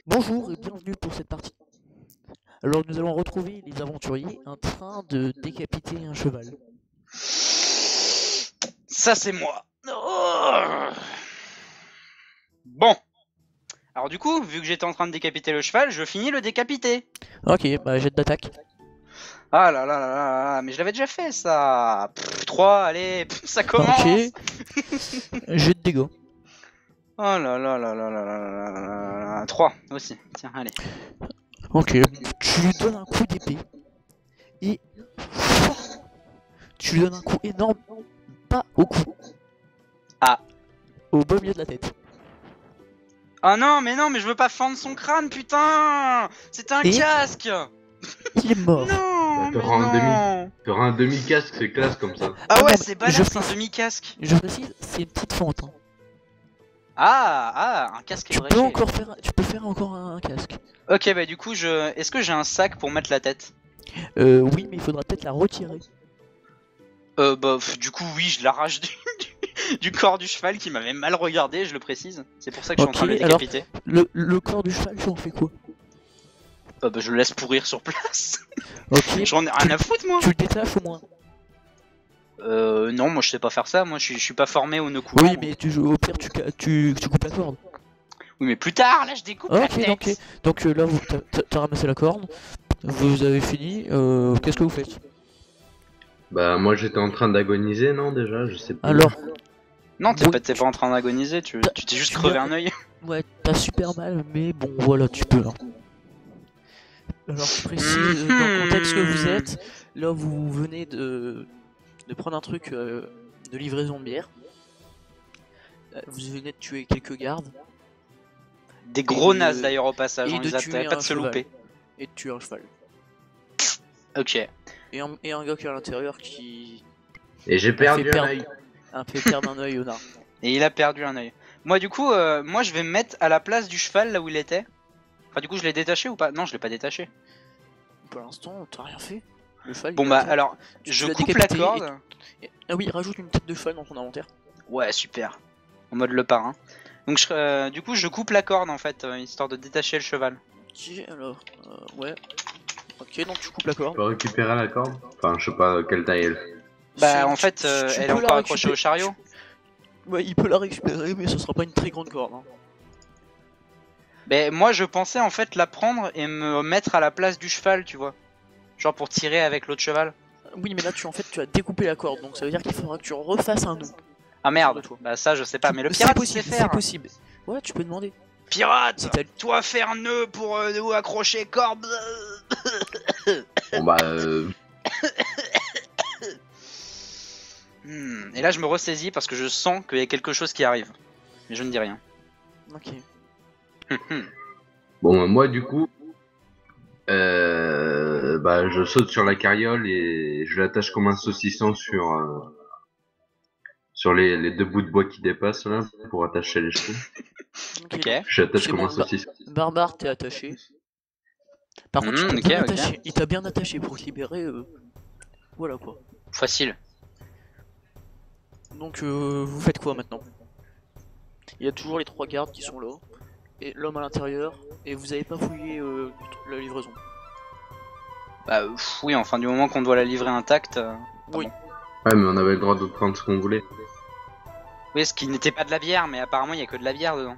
Bonjour et bienvenue pour cette partie. Alors nous allons retrouver les aventuriers en train de décapiter un cheval. Ça c'est moi. Oh. Bon. Alors du coup, vu que j'étais en train de décapiter le cheval, je finis le décapiter. Ok, bah jet d'attaque. Ah là là là là là, mais je l'avais déjà fait ça. 3, allez, ça commence. Ok. Jet de dégâts. Oh là là là là là là là là. 3 aussi. Tiens, allez. Ok, tu lui donnes un coup d'épée. Et... tu lui donnes un coup énorme. Pas au cou. Ah. Au beau milieu de la tête. Ah non, mais je veux pas fendre son crâne, putain. C'était un Et casque. il est mort. Non, mais T'auras un demi-casque, c'est classe comme ça. Ah Non, ouais, mais c'est badass, je un précise- demi-casque. Je précise, c'est une petite fente. Hein. Ah, un casque Tu ébréché. peux encore faire, tu peux faire encore un casque. Ok, bah du coup, est-ce que j'ai un sac pour mettre la tête? Oui, mais il faudra peut-être la retirer. Du coup, oui, je l'arrache du corps du cheval qui m'avait mal regardé, je le précise. C'est pour ça que je suis en train de le Ok, alors- décapiter. Le corps du cheval, tu en fais quoi? Bah, je le laisse pourrir sur place. Ok, J'en ai rien à foutre, moi. tu le détaches au moins. Non, moi je sais pas faire ça. Moi, je suis pas formé au nœud coulant. Oui, mais au pire, tu coupes la corde. Oui, mais plus tard, là, je découpe la Ok, tête. donc là, t'as ramassé la corde, vous avez fini, qu'est-ce que vous faites? Bah moi j'étais en train d'agoniser, non déjà, je sais pas. Alors, Non, t'es oui, pas en train d'agoniser. Tu t'es juste tu crevé viens- un œil. ouais, t'as super mal, mais bon, voilà, tu peux. Hein. Alors, je précise, dans le contexte que vous êtes, là, vous venez de prendre un truc de livraison de bière. Vous venez de tuer quelques gardes, Des gros de- nazes d'ailleurs au passage. et On de les a tuer pas un de se cheval. louper. Et de tuer un cheval. Ok. Et un gars qui est à l'intérieur qui Et j'ai perdu fait un perdre- œil. a fait perdre un œil au nain. Et il a perdu un œil. Moi, du coup, moi je vais me mettre à la place du cheval là où il était. Enfin, du coup, je l'ai détaché ou pas? Non, je l'ai pas détaché. Pour l'instant, t'as rien fait. Le cheval, Bon il bah attend. alors, Tu je l'as coupe la décapité corde. Ah oui, rajoute une tête de cheval dans ton inventaire. Ouais, super. En mode le parrain. Donc du coup, je coupe la corde en fait, histoire de détacher le cheval. Ok, alors, ouais. Ok, donc tu coupes la Je corde. peux récupérer la corde? Enfin, je sais pas quelle taille elle fait. Bah en fait, tu elle est peux la encore accrochée au récupérer- chariot. Ouais, il peut la récupérer, mais ce sera pas une très grande corde. Hein. Mais moi, je pensais en fait la prendre et me mettre à la place du cheval, tu vois. Genre pour tirer avec l'autre cheval. Oui, mais là, tu as découpé la corde, donc ça veut dire qu'il faudra que tu refasses un nœud. Ah merde. de toi. Bah ça, je sais pas. Mais le C'est pirate, il possible, sait c'est faire. possible. Ouais, tu peux demander. Pirate, Si t'as- toi faire un nœud pour nous accrocher corde. Bon bah Et là, je me ressaisis parce que je sens qu'il y a quelque chose qui arrive. Mais je ne dis rien. Ok. bon moi du coup bah je saute sur la carriole et je l'attache comme un saucisson sur les deux bouts de bois qui dépassent là pour attacher les chevaux. Ok. Je l'attache C'est comme bon, un saucisson. Barbare, t'es attaché. Par contre, il t'a Ok, bien ok. attaché. Il t'a bien attaché pour te libérer. Voilà quoi. Facile. Donc, vous faites quoi maintenant? Il y a toujours les 3 gardes qui sont là. Et l'homme à l'intérieur. Et vous avez pas fouillé la livraison. Bah oui, enfin du moment qu'on doit la livrer intacte. Oui. Ouais mais on avait le droit de prendre ce qu'on voulait. Oui, ce qui n'était pas de la bière, mais apparemment il y a que de la bière dedans.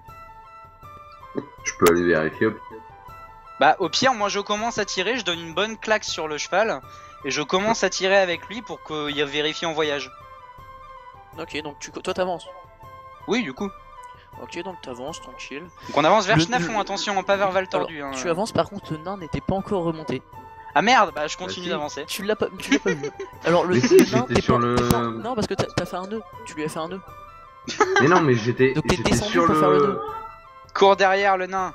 Je peux aller vérifier. Bah au pire, moi je commence à tirer, je donne une bonne claque sur le cheval. Et je commence à tirer avec lui pour qu'il vérifie en voyage. Ok, donc toi t'avances. Oui, du coup. Ok, donc t'avances tranquille. Donc on avance vers Le- Schnafon, attention, pas vers Val Tordu. Alors, Hein. tu avances, par contre, le nain n'était pas encore remonté. Ah merde, bah je continue si. d'avancer. Tu l'as pas vu. Alors, le Mais si, nain, j'étais t'es sur pas- le- t'es pas- Non, parce que t'as fait un nœud. Tu lui as fait un nœud. Mais non mais j'étais Donc t'es descendu sur pour faire le nœud. Cours derrière le nain.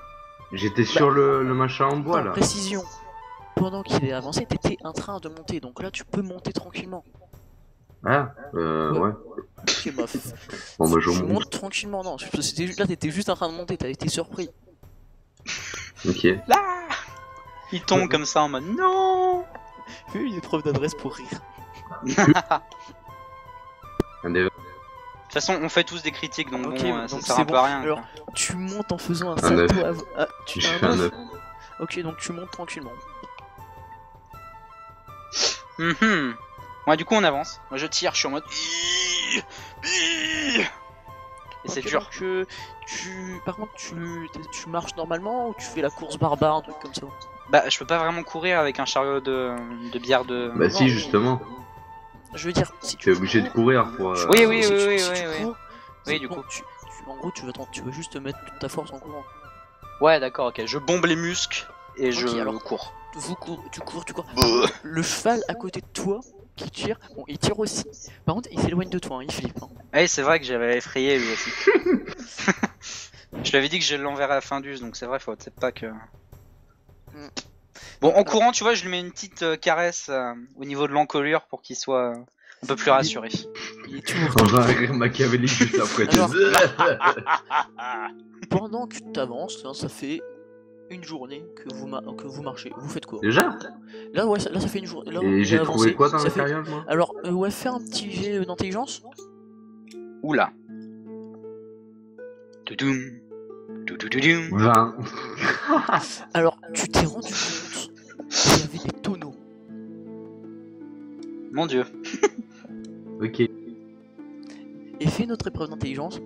J'étais sur le machin en bois Non, là. précision. Pendant qu'il est avancé, t'étais en train de monter. Donc là, tu peux monter tranquillement. Ah ouais. Ok, bah, Bon bah je tu monte. montes tranquillement. Non, là, t'étais juste en train de monter. T'as été surpris. Ok. Là il tombe comme ça en mode non. Fais une épreuve d'adresse pour rire. Un des... toute façon, on fait tous des critiques, donc Ok, bon, ça donc sert c'est un peu bon. à rien. Alors, quoi. tu montes en faisant un Un neuf. salto tu Je fais fais un 9. Ok, donc tu montes tranquillement. Mhm. Ouais, du coup, on avance. Moi, je tire, je suis en mode. Et c'est Ok, dur. donc, par contre, tu marches normalement ou tu fais la course barbare, un truc comme ça? Bah, je peux pas vraiment courir avec un chariot de bière de. Bah Non, si, mais- justement. Je veux dire, si Tu tu es obligé de cours, courir pour... Oui, oui, si oui, tu, oui, si oui, tu oui. cours, Oui, c'est du bon, coup. en gros, tu veux juste mettre toute ta force en courant. Ouais, d'accord, ok. Je bombe les muscles et Ok, je alors. cours. Tu cours. Bah. Le cheval à côté de toi qui tire, bon, il tire aussi. Par contre, il s'éloigne de toi, hein, il flippe. Hein. Ouais, c'est vrai que j'avais effrayé lui aussi. Je lui avais dit que je l'enverrais à Findus, donc c'est vrai, faut peut-être pas que. Mm. Bon, Donc, en courant, tu vois, je lui mets une petite caresse au niveau de l'encolure pour qu'il soit un peu plus rassuré. il est toujours. On va un rire machiavélique juste après. Alors- Pendant que tu avances, hein, ça fait une journée que vous marchez. Vous faites quoi? Déjà? Là, ouais, là, ça fait une journée. Là, Et vous j'ai avez trouvé avancé, quoi dans ça la fait- carriole, moi? Alors, ouais, fais un petit jet d'intelligence. Oula. Toudoum. Toudoudoudoum. 20. Alors, tu t'es rendu compte qu'il y avait des tonneaux. Mon dieu. Ok. Et fais notre épreuve d'intelligence.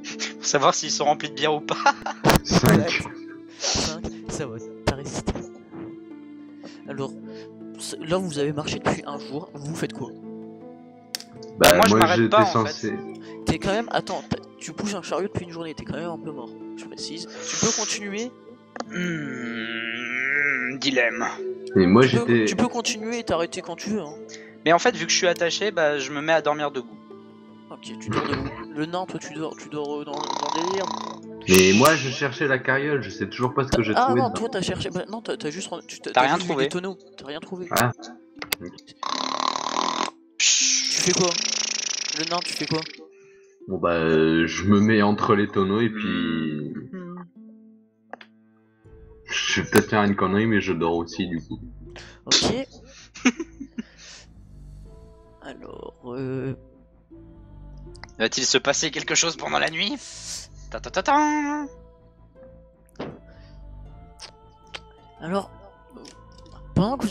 Faut savoir s'ils sont remplis de bière ou pas. 5. 5, ça va, t'as résisté. Alors, là, vous avez marché depuis un jour. Vous faites quoi? Bah, moi, je moi m'arrête pas, j'étais en censé. T'es quand même. Attends, tu pousses un chariot depuis une journée. T'es quand même un peu mort. Je précise. Tu peux continuer. Dilemme. Et moi Tu peux, j'étais. tu peux continuer et t'arrêter quand tu veux. Hein. Mais en fait, vu que je suis attaché, bah, je me mets à dormir debout. Ok, tu dors debout. Le nain, toi, tu dors dans le délire. Mais moi je cherchais la carriole, je sais toujours pas ce que j'ai Ah trouvé non, dedans. toi, t'as cherché. Bah, non, t'as juste. T'as rien juste vu trouvé. des tonneaux. T'as rien trouvé. Ah. Tu fais quoi? Le nain, tu fais quoi? Bon bah je me mets entre les tonneaux et puis... Je vais peut-être faire une connerie mais je dors aussi du coup. Ok. Alors, Va-t-il se passer quelque chose pendant la nuit? Ta ta ta ta. alors, pendant que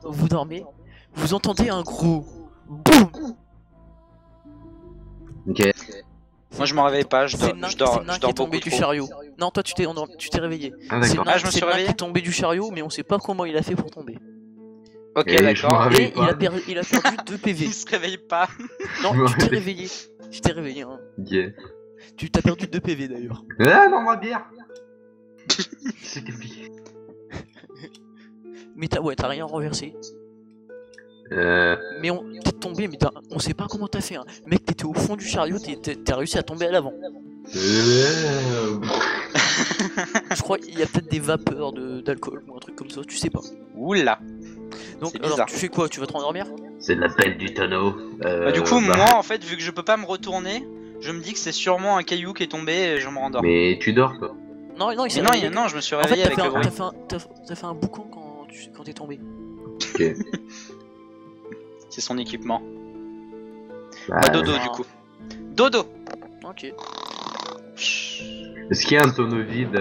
vous dormez, vous entendez un gros boum. Ok. Moi, je me réveille pas, je C'est dors, le nain, je dors, c'est le nain je qui dors est tombé beaucoup du trop. chariot. Non, toi tu t'es réveillé. Ah C'est le d'accord. nain, Ah, je me c'est suis le nain qui réveillé. est tombé du chariot, mais on sait pas comment il a fait pour tomber. Ok, Et je me d'accord. réveille Et pas. il a perdu 2 PV. Il se réveille pas. Non, Je me tu t'es réveille. réveillé. Tu t'es réveillé. Hein. Ok. Tu t'as perdu 2 PV d'ailleurs. Ah non, ma bière. C'est compliqué. Mais t'as rien renversé. Euh... Mais t'es tombé, mais on sait pas comment t'as fait. Hein. Mec, t'étais au fond du chariot, t'as réussi à tomber à l'avant. Je crois qu'il y a peut-être des vapeurs d'alcool ou un truc comme ça, tu sais pas. Oula. Donc C'est alors bizarre. tu fais quoi? Tu vas te rendormir? C'est l'appel du tonneau. Bah, du coup, moi, en fait, vu que je peux pas me retourner, je me dis que c'est sûrement un caillou qui est tombé et je me rendors. Mais tu dors toi. Non, il Mais s'est non, réveillé. non, je me suis En fait, réveillé avec le bruit. t'as fait un boucan quand t'es tombé. Ok. C'est son équipement. Bah, Pas dodo, du coup. Dodo. Ok. Est-ce qu'il y a un tonneau vide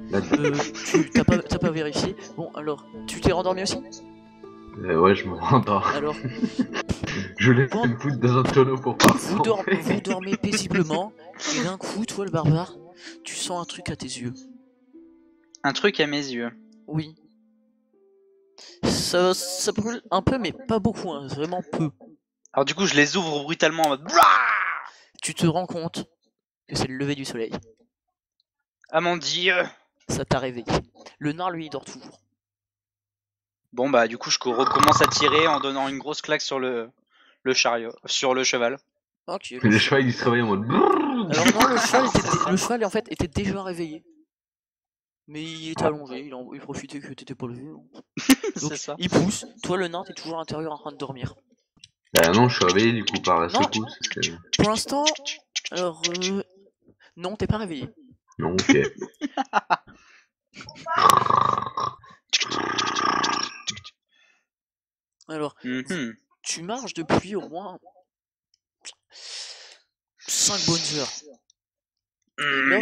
là-dedans T'as pas vérifié. Bon, alors, tu t'es rendormi aussi? Ouais, je me rendors. Alors, Je voulais Bon. me foutre dans un tonneau pour pas vous dormez paisiblement, et d'un coup, toi le barbare, tu sens un truc à tes yeux. Un truc à mes yeux. Oui. Ça brûle un peu, mais pas beaucoup, hein, vraiment peu. Alors, du coup, je les ouvre brutalement en mode. Blah. Tu te rends compte que c'est le lever du soleil. Ah mon dieu. Ça t'a réveillé. Le nain, lui, il dort toujours. Bon, bah, du coup, je recommence à tirer en donnant une grosse claque sur le chariot, sur le cheval. Ok. Le cheval il se réveille en mode. Alors non, le cheval en fait était déjà réveillé. Mais il était allongé, il profitait que t'étais pas levé. Donc C'est ça. il pousse, toi le nain t'es toujours à l'intérieur en train de dormir. Bah non, je suis réveillé du coup par la Non. secousse. Pour l'instant, alors non t'es pas réveillé. Non, ok. Alors Mhm. tu marches depuis au moins 5 bonnes heures. Et là,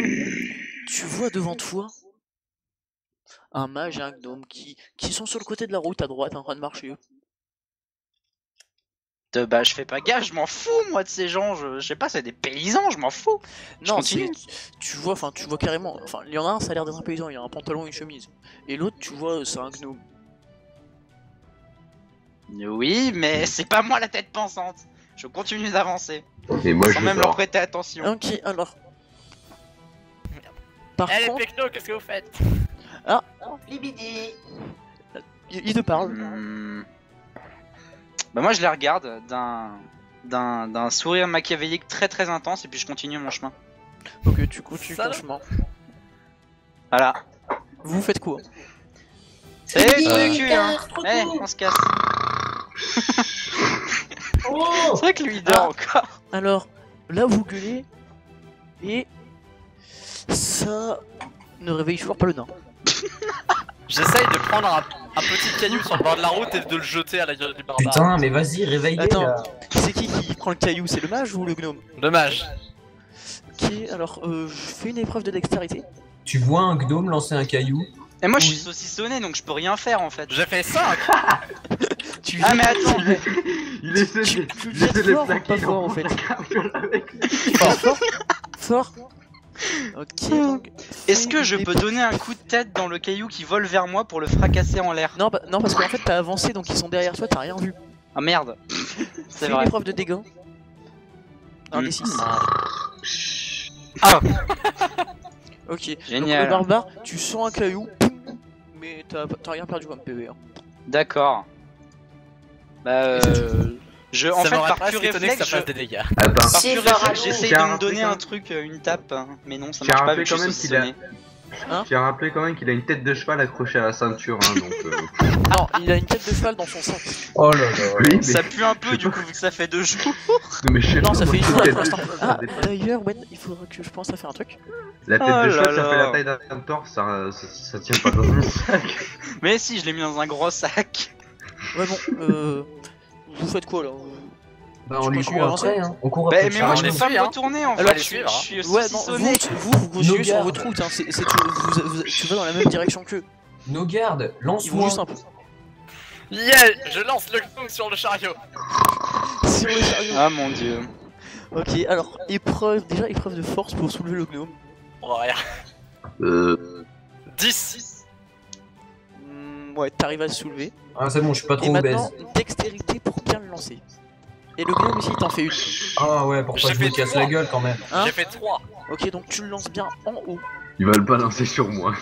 tu vois devant toi un mage et un gnome qui sont sur le côté de la route à droite en train de marcher. Bah je fais pas gaffe, je m'en fous moi de ces gens, je sais pas, c'est des paysans, je m'en fous. Je Non, continue. tu vois carrément. Enfin, il y en a un, ça a l'air d'être un paysan, il a un pantalon et une chemise. Et l'autre, tu vois, c'est un gnome. Oui, mais c'est pas moi la tête pensante. Je continue d'avancer, Et moi, je sans veux même leur savoir. prêter attention. Ok, alors. Par Eh les contre, Pecno, qu'est-ce que vous faites? il te parle. Bah moi je les regarde d'un sourire machiavélique très très intense et puis je continue mon chemin. Ok, tu continues ton Salaud. chemin. Voilà. Vous faites quoi? Salut trou du cul hein. Eh, on se casse. C'est vrai que lui il dort encore. Alors, là vous gueulez et ça ne réveille toujours pas le nain. J'essaye de prendre un petit caillou sur le bord de la route et de le jeter à la gueule du barbare. Putain, mais vas-y, réveille-les Attends, là. c'est qui prend le caillou? C'est le mage ou le gnome? Dommage. Ok, alors je fais une épreuve de dextérité. Tu vois un gnome lancer un caillou. Et moi je suis Oui. saucissonné donc je peux rien faire en fait. J'ai fait 5. Tu Ah mais attends, Il essaie Tu il essaie de jettes fort ou plaquer pas fort, dans en fait la carriole avec lui. fort. Fort. Ok, donc. est-ce que fais je une peux épreuve- donner un coup de tête dans le caillou qui vole vers moi pour le fracasser en l'air? Non, non, parce qu'en fait t'as avancé donc ils sont derrière toi, t'as rien vu. Ah merde. C'est Fais une vrai. épreuve de dégâts. Un des 6. Ah. Ok. Donc, Génial. le barbare, tu sens un caillou, poum, mais t'as rien perdu comme PV. Hein. D'accord. Bah en Ça fait m'aurait par presque pur étonné que ça réflexe, fasse des dégâts. Attends, par Si, pur Farah, réflexe, j'essaye tiens, de me donner rappelez un quand truc, une tape, hein, mais non ça Tiens, marche pas rappelez vu que je quand suis même qu'il a- saucissonné. j'ai rappelé quand même qu'il a une tête de cheval accrochée à la ceinture, hein, donc. Non, il a une tête de cheval dans son sac. Oh là là. Oui, mais, Ça pue un peu du coup vu que ça fait 2 jours. mais je sais Non, pas, ça moi, fait une je journée tête pour de l'instant. cheval, Ah, ça dépend. d'ailleurs, ouais, il faudra que je pense à faire un truc. La tête Oh de cheval, là ça fait là. la taille d'un torse, ça tient pas dans un sac. Mais si, je l'ai mis dans un gros sac. Ouais, bon, vous faites quoi là? Bah, Tu on lui continues court à avancer après, hein. On court Bah, après. mais moi je on peux les pas suit, me hein. retourner en Alors, fait, les suivre, je suis Ouais, non, saucissonné. vous continuez sur gardes. votre route, hein. Tu vas dans la même direction qu'eux. Nos gardes, Ils vont lance-moi. juste un peu. Yeah, je lance le gnome sur le chariot. Sur le chariot. Ah mon dieu. Ok, alors, épreuve de force pour soulever le gnome. Oh, rien. 10. Ouais, t'arrives à le soulever. Ah, c'est bon, je suis pas Et trop maintenant, obèse. dextérité pour bien le lancer. Et le gnome ici, il t'en fait une. Ah ouais, pourquoi J'ai je me fait casse 3. la gueule quand même. Hein J'ai fait 3. Ok, donc tu le lances bien en haut. Il va le balancer sur moi.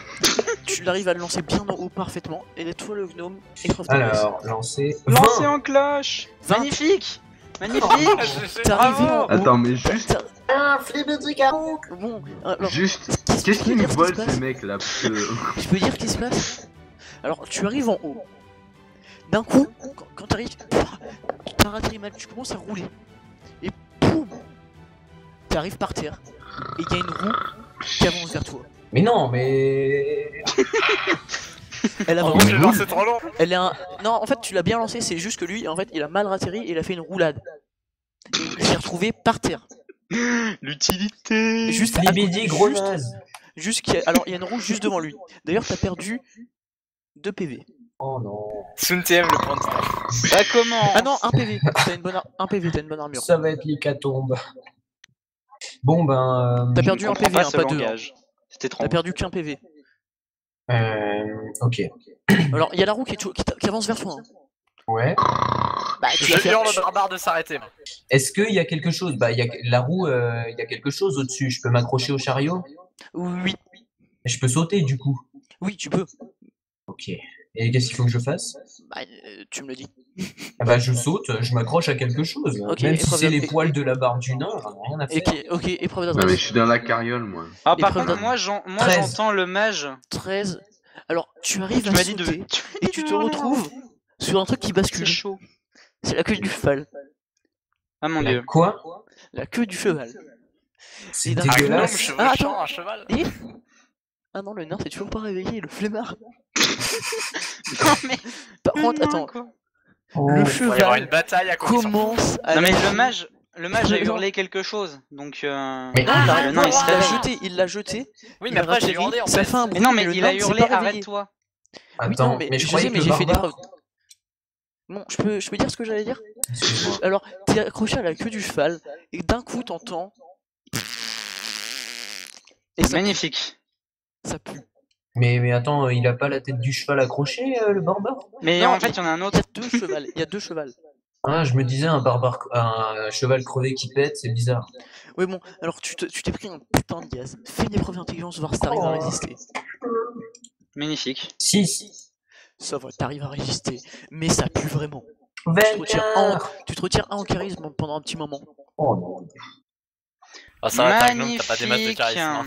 Tu arrives à le lancer bien en haut parfaitement. Et toi, le gnome, épreuve de force. Alors, lancer. Lancé 20. en cloche. 20. Magnifique. Magnifique. T'es arrivé en haut. Attends, mais juste, T'as- Bon, alors, juste, qu'est-ce qu'est-ce que qu'ils nous je peux dire, volent ce qui se ces mecs là? Parce que. je peux dire ce qui se passe. Alors, tu arrives en haut. D'un coup, quand t'arrives, t'as raté mal, tu commences à rouler. Et poum, t'arrives par terre. Et il y a une roue qui avance vers toi. Mais non, mais. Elle a Oh, vraiment- j'ai lancé trop long. Elle est un... Non, en fait, tu l'as bien lancé, c'est juste que lui, en fait, il a mal atterri et il a fait une roulade. Et il s'est retrouvé par terre. L'utilité. Juste à Libidi, côté- gros juste- naze. Alors, il y a une roue juste devant lui. D'ailleurs, t'as perdu 2 PV. Oh non. Suntiem le point de staff. Ça commence. Ah non, 1 PV. T'as une bonne, un PV, t'as une bonne armure. Ça va être l'hécatombe. Bon ben. T'as perdu Je un comprends PV, hein, ce pas 2. langage. C'était trop. T'as perdu qu'un PV. Ok. Alors, il y a la roue qui avance vers toi. Hein. Ouais. Bah, tu Je vas faire... hurle au barbare de s'arrêter. moi. Est-ce qu'il y a quelque chose? Bah, il y a la roue, il y a quelque chose au-dessus. Je peux m'accrocher au chariot? Oui, Je peux sauter du coup. oui, tu peux. Ok. Et qu'est-ce qu'il faut que je fasse? Bah, tu me le dis. Ah bah, je saute, je m'accroche à quelque chose. Ok, Même si épreuve c'est de- les poils de la barbe du nain, j'en ai rien à faire. Ok, épreuve Non, mais d'adresse. je suis dans la carriole, moi. Ah par Épreuve contre d'ad- moi 13. j'entends le mage. 13. Alors, tu arrives Tu à m'as dit de. sauter et tu te retrouves sur un truc qui C'est bascule. chaud. C'est la queue du cheval. Ah mon La dieu. quoi? La queue du cheval. C'est Et d'un- Un gnome dégueulasse. chevauchant un cheval. Et... Ah non, le nain s'est toujours pas réveillé, le flemmard. Non mais. Par contre, non, attends, quoi. Oh. le Il va y avoir une cheval bataille à condition. commence à... Non mais lâcher- le mage. le mage a hurlé quelque chose, donc Mais le nain il se réveille. il l'a jeté. Oui, il mais a après j'ai atterri, hurlé en ça fait. fait un Mais bruit. non, mais le il nain a ne s'est hurlé pas réveillé. arrête-toi. Oui, Attends, non, mais mais je je croyais sais, mais que j'ai le fait des barbare... preuves. Bon, je peux dire ce que j'allais dire? Excuse-moi. Alors, t'es accroché à la queue du cheval, et d'un coup t'entends. Et ça Magnifique. pue, ça pue. Mais attends, il a pas la tête du cheval accrochée, le barbare? Mais Non, en fait, il y en a un Il y autre. a deux chevals, il y a deux chevals. Ah, je me disais un cheval crevé qui pète, c'est bizarre. Oui, bon, alors tu t'es pris un putain de gaz. Fais une épreuve d'intelligence, voir si t'arrives à résister. Magnifique. 6. Ça va, t'arrives à résister, mais ça pue vraiment. 21. Tu te retires un en charisme pendant un petit moment. Oh non. Ah, ça va, t'as un gnome, t'as pas des masses de Magnifique. charisme. Hein.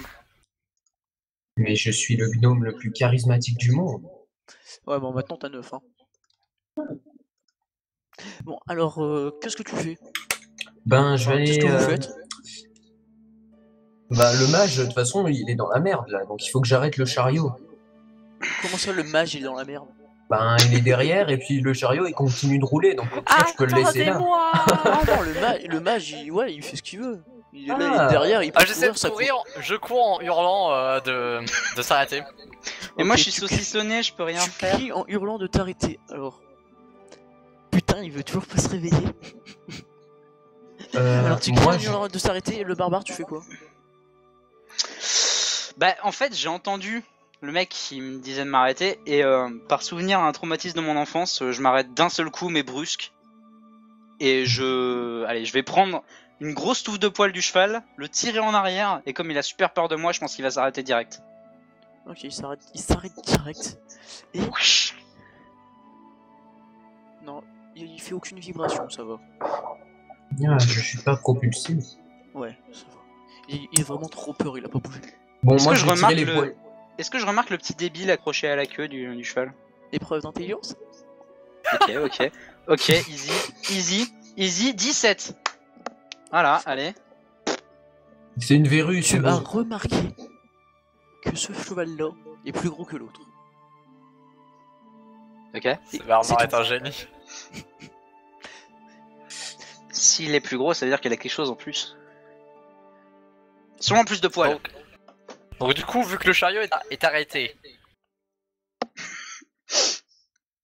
Mais je suis le gnome le plus charismatique du monde. Ouais, bon, maintenant t'as 9. Hein. Bon, alors, qu'est-ce que tu fais? Ben, je vais Qu'est-ce aller... que vous faites? Bah, le mage, de toute façon, il est dans la merde, là. Donc, il faut que j'arrête le chariot. Comment ça, le mage, il est dans la merde? Ben, il est derrière, et puis le chariot, il continue de rouler. Donc, au pire, je peux le laisser là. Ah non, le mage, il fait ce qu'il veut. Il est là, il est Ah. derrière, il peut Ah, j'essaie de ça courir, je cours en hurlant de s'arrêter. Et moi, Ok, je suis tu saucissonné, je peux rien Tu faire. cries en hurlant de t'arrêter. Alors. Putain, il veut toujours pas se réveiller. Alors tu cries moi, en hurlant de s'arrêter et le barbare, tu fais quoi? Bah, en fait, j'ai entendu le mec qui me disait de m'arrêter, et par souvenir d'un traumatisme de mon enfance, je m'arrête d'un seul coup, mais brusque. Et allez, je vais prendre une grosse touffe de poil du cheval, le tirer en arrière, et comme il a super peur de moi, je pense qu'il va s'arrêter direct. Ok, il s'arrête direct. Et. Non, il fait aucune vibration, ça va. Ah, je suis pas propulsé. Ouais, ça va. Il a vraiment trop peur, il a pas bougé. Bon, Est-ce moi, que je je vais tirer remarque les le- poils. Est-ce que je remarque le petit débile accroché à la queue du cheval? Épreuve d'intelligence? Ok, easy, 17. Voilà, allez. C'est une verrue, c'est Tu as bon. remarqué que ce cheval-là est plus gros que l'autre. Ok. Et Bernard c'est est tout. un génie. S'il est plus gros, ça veut dire qu'il a quelque chose en plus. Sûrement plus de poils. Donc du coup, vu que le chariot est arrêté,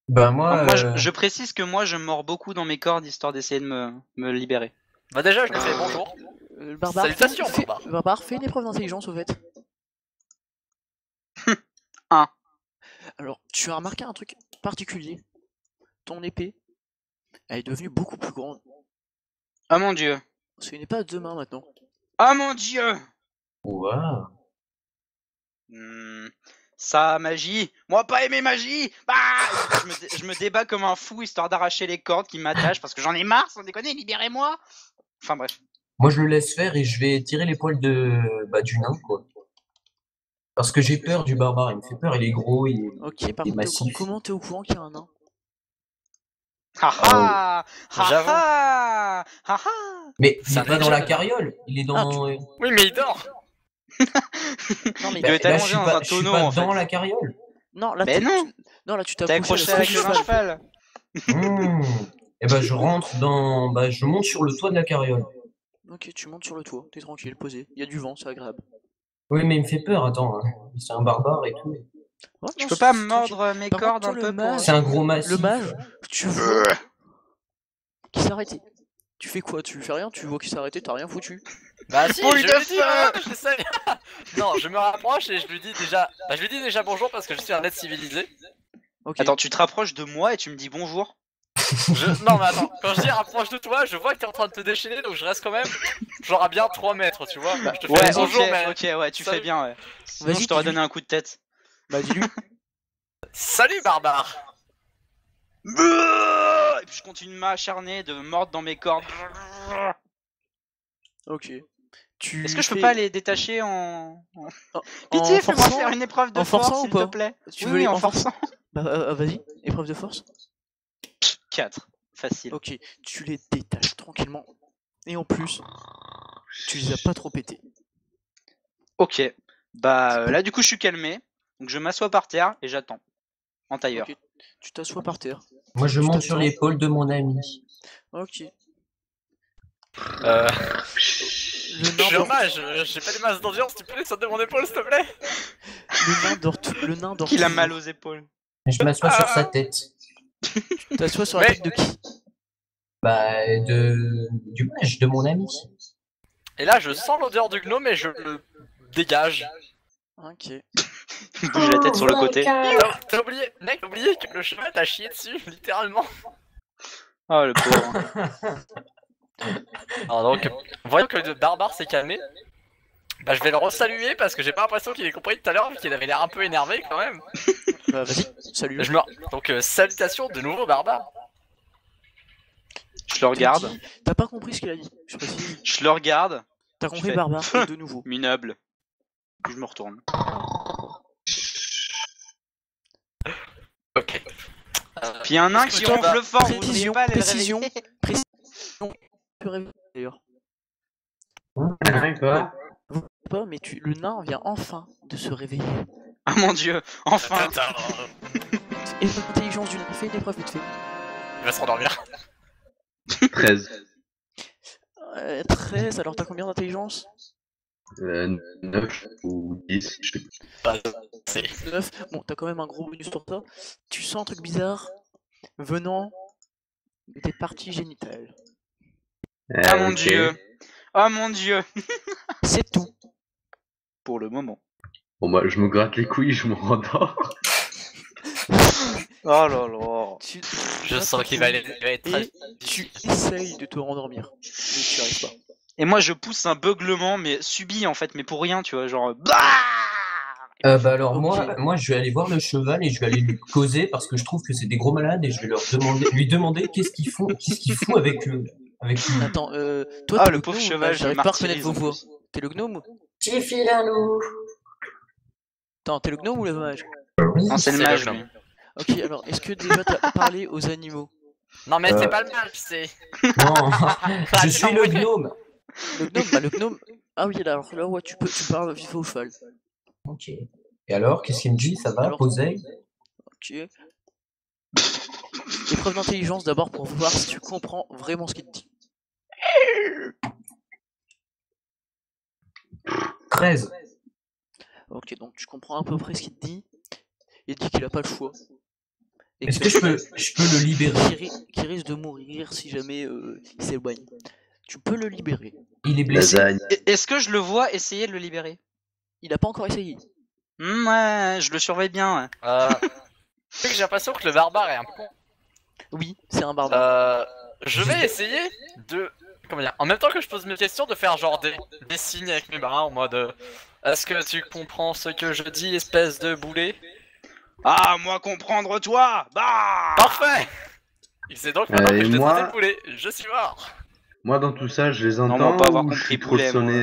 Ben, moi, Donc moi, je précise que moi, je mords beaucoup dans mes cordes histoire d'essayer de me libérer. bah déjà je lui fais bonjour. Le barbare, Salutations, barbare. Barbare, fais une épreuve d'intelligence au fait. 1. Alors, tu as remarqué un truc particulier. Ton épée, elle est devenue beaucoup plus grande. Oh mon dieu. Ce n'est pas deux mains maintenant. Oh mon dieu. Ouah. Ça, magie. Moi, pas aimer magie. Bah je me débat comme un fou histoire d'arracher les cordes qui m'attachent parce que j'en ai marre, sans déconner, libérez-moi. Enfin bref. Moi, je le laisse faire et je vais tirer les poils du nain, quoi. Parce que j'ai peur du barbare, il me fait peur, il est gros, il est... Ok, par Et contre, massif. comment t'es au courant qu'il y a un nain? Haha. J'avoue. Haha. Haha. Mais il C'est est un pas dans la ninja. carriole, il est dans... Oui, mais il dort. Non, mais Il doit être allongé je suis dans pas, un je suis tonneau, pas en fait. dans la carriole. non, là, Mais non. Non, là, tu t'as T'es accroché à la queue d'un cheval. Et ben, je rentre dans... Bah, je monte sur le toit de la carriole. Ok, tu montes sur le toit, t'es tranquille, posé. Il y a du vent, c'est agréable. Oui, mais il me fait peur, attends. Hein. C'est un barbare et tout. Ouais, Je non, peux pas c'est mordre tranquille. mes Par cordes contre, un toi, peu pour... C'est un gros massif. Le mage, tu vois qu'il s'est arrêté. Tu fais quoi? Tu fais rien? Tu vois qu'il s'est arrêté, t'as rien foutu. Bah si, Boule je de lui dis, feu. j'essaie. Non, je me rapproche et je lui dis déjà... Bah je lui dis déjà bonjour parce que je suis un être civilisé. Ok. Attends, tu te rapproches de moi et tu me dis bonjour. Non mais attends, quand je dis rapproche de toi, je vois que t'es en train de te déchaîner donc je reste quand même genre à bien 3 mètres, tu vois. Je te fais Ouais, bonjour ok, mais... ok, ouais, tu Salut. fais bien, ouais. Sinon, Vas-y, je t'aurais dis-lui. donné un coup de tête. Bah, dis-lui. Salut barbare. Et puis je continue de m'acharner, de mordre dans mes cordes. Ok. Est-ce que je peux pas les détacher en... en Pitié, fais-moi forçant faire une épreuve de en force, forçant ou s'il te pas plaît. Tu Oui, veux oui, les- en en forçant forçant. Bah, vas-y, épreuve de force. 4. Facile. Ok, tu les détaches tranquillement. Et en plus, tu les as pas trop pétés. Ok. Bah là, du coup, je suis calmé. Donc je m'assois par terre et j'attends. En tailleur. Ok, tu t'assois par terre. Moi, je Je monte sur t'attends. l'épaule de mon ami. Ok. Le Je nain suis dort, hommage, j'ai pas des masses d'endurance, tu peux descendre de mon épaule s'il te plaît? le nain dort Qu'il a toujours. mal aux épaules. Je m'assois sur sa tête. T'assois sur la Mais- tête de qui? Bah, du mage, de mon ami. Et là, je sens l'odeur du gnome et je le dégage. Ok. Bouge la tête sur le côté. T'as oublié, mec, t'as oublié que le cheval t'a chié dessus, littéralement. Oh le pauvre. Alors donc, voyant que le barbare s'est calmé, bah je vais le resaluer parce que j'ai pas l'impression qu'il ait compris tout à l'heure vu qu'il avait l'air un peu énervé quand même. Bah vas-y, salut. Donc salutations de nouveau barbare. Je le regarde. T'as pas compris ce qu'il a dit, je précise. Je le regarde. T'as Je compris fais- barbare, de nouveau. Minable. Puis je me retourne. Ok. Puis un nain qui Toi, ronfle fort, vous voulez précision, pas aller le précision. réveiller? Tu rêves d'ailleurs. Quoi? Pas, mais le nain vient enfin de se réveiller. Ah mon dieu, enfin. Et l'intelligence du nain, fais une épreuve vite fait. Il va se rendormir. 13. 13, alors t'as combien d'intelligence? 9 ou 10, je sais plus. C'est 9. Bon, t'as quand même un gros bonus pour ça. Tu sens un truc bizarre venant de tes parties génitales. Ah mon ok. dieu. Oh mon dieu. C'est tout. Pour le moment. Bon bah je me gratte les couilles, je me rendors. Oh là là. Je sens qu'il va être très... Et tu essayes de te rendormir, mais tu n'y arrives pas. Et moi je pousse un beuglement mais subi en fait, mais pour rien, tu vois, genre bah. Bah alors Ok. moi je vais aller voir le cheval et je vais aller lui causer parce que je trouve que c'est des gros malades et je vais lui demander qu'est-ce qu'ils font avec lui. Attends, toi Ah, t'es le le pauvre gnome, cheval, je j'arrive le pas à reconnaître martyrise, vos en voix. plus. T'es le gnome? Petit filanou. Attends, t'es le gnome ou le mage? Non, c'est le C'est le mage gnome. lui. Ok, alors est-ce que déjà t'as parlé aux animaux? Non mais c'est Euh. pas le mal, c'est... Non, je c'est suis le envoyé. gnome. Le gnome. Ah oui, alors là, ouais, tu parles vite fait au cheval. Ok. Et alors, qu'est-ce qu'il me dit? Ça va, Alors- poser? Ok. Épreuve d'intelligence d'abord pour voir si tu comprends vraiment ce qu'il te dit. 13. Ok, donc tu comprends à peu près ce qu'il te dit. Il dit qu'il a pas le choix. Et Est-ce que je peux le libérer? qu'il risque de mourir si jamais il s'éloigne. Tu peux le libérer. Il est blessé. Lasagne. Est-ce que je le vois essayer de le libérer? Il a pas encore essayé. Ouais, je le surveille bien. Ouais. Tu sais que j'ai l'impression que le barbare est un con. Oui, c'est un barbare. Je vais essayer de... Comment dire? En même temps que je pose mes questions, de faire genre des signes avec mes bras en mode... Est-ce que tu comprends ce que je dis, espèce de boulet? Ah, moi comprendre toi. Bah. Parfait! Il sait donc maintenant que et je t'ai moi- traité de boulet. Je suis mort. Moi dans tout ça, je les Non, entends mais on peut avoir ou je compris suis trop poulet, sonné,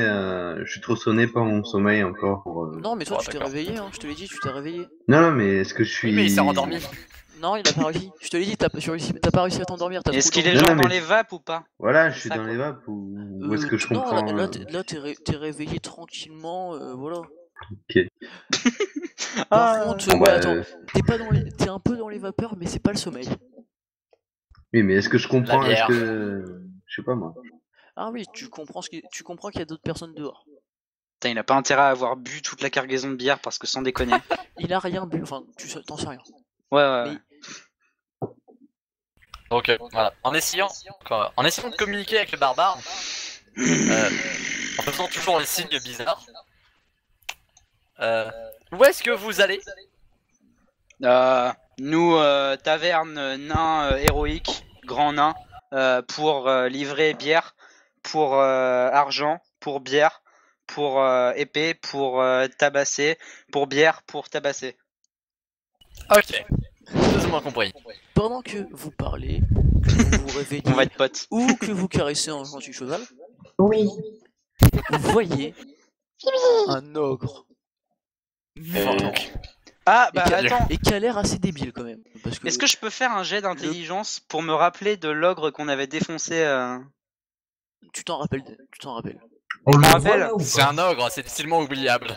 je suis trop sonné par mon sommeil encore pour, Non, mais toi, Oh, tu t'es d'accord. réveillé, hein. Je te l'ai dit, tu t'es réveillé. Non, mais est-ce que je suis... Oui, mais il s'est rendormi. Non, il a pas réussi. Je te l'ai dit, t'as pas réussi à t'endormir. t'as Est-ce trop qu'il est Non, genre non, mais- dans les vapes ou pas? Voilà, je suis Ça, dans quoi. les vapes ou est-ce que je Non, comprends... là, t'es réveillé tranquillement, voilà. Ok. Par Ah. contre, Bon, ouais, bah, attends, t'es un peu dans les vapeurs, mais c'est pas le sommeil. Oui, mais est-ce que je comprends? bière. Est-ce que... Je sais pas moi. Ah oui, tu comprends qu'il y a d'autres personnes dehors. Putain, il a pas intérêt à avoir bu toute la cargaison de bière parce que sans déconner. Il a rien bu, enfin, t'en sais rien. Ouais, ouais. Mais- Donc voilà, en essayant de communiquer avec le barbare, en faisant toujours les signes bizarres. Où est-ce que vous allez? Nous, taverne nain héroïque, grand nain, pour livrer bière, pour argent, pour bière, pour épée, pour tabasser, pour bière, pour tabasser. Ok, plus ou moins compris. Pendant que vous parlez, que vous vous réveillez, On va être potes. ou que vous caressez un gentil cheval, Oui. vous voyez un ogre. Venant. Ah, bah et, attends, et qui a l'air assez débile quand même. Parce que est-ce que je peux faire un jet d'intelligence pour me rappeler de l'ogre qu'on avait défoncé tu t'en rappelles. On le rappelle, voit là ou pas? C'est un ogre, c'est difficilement oubliable.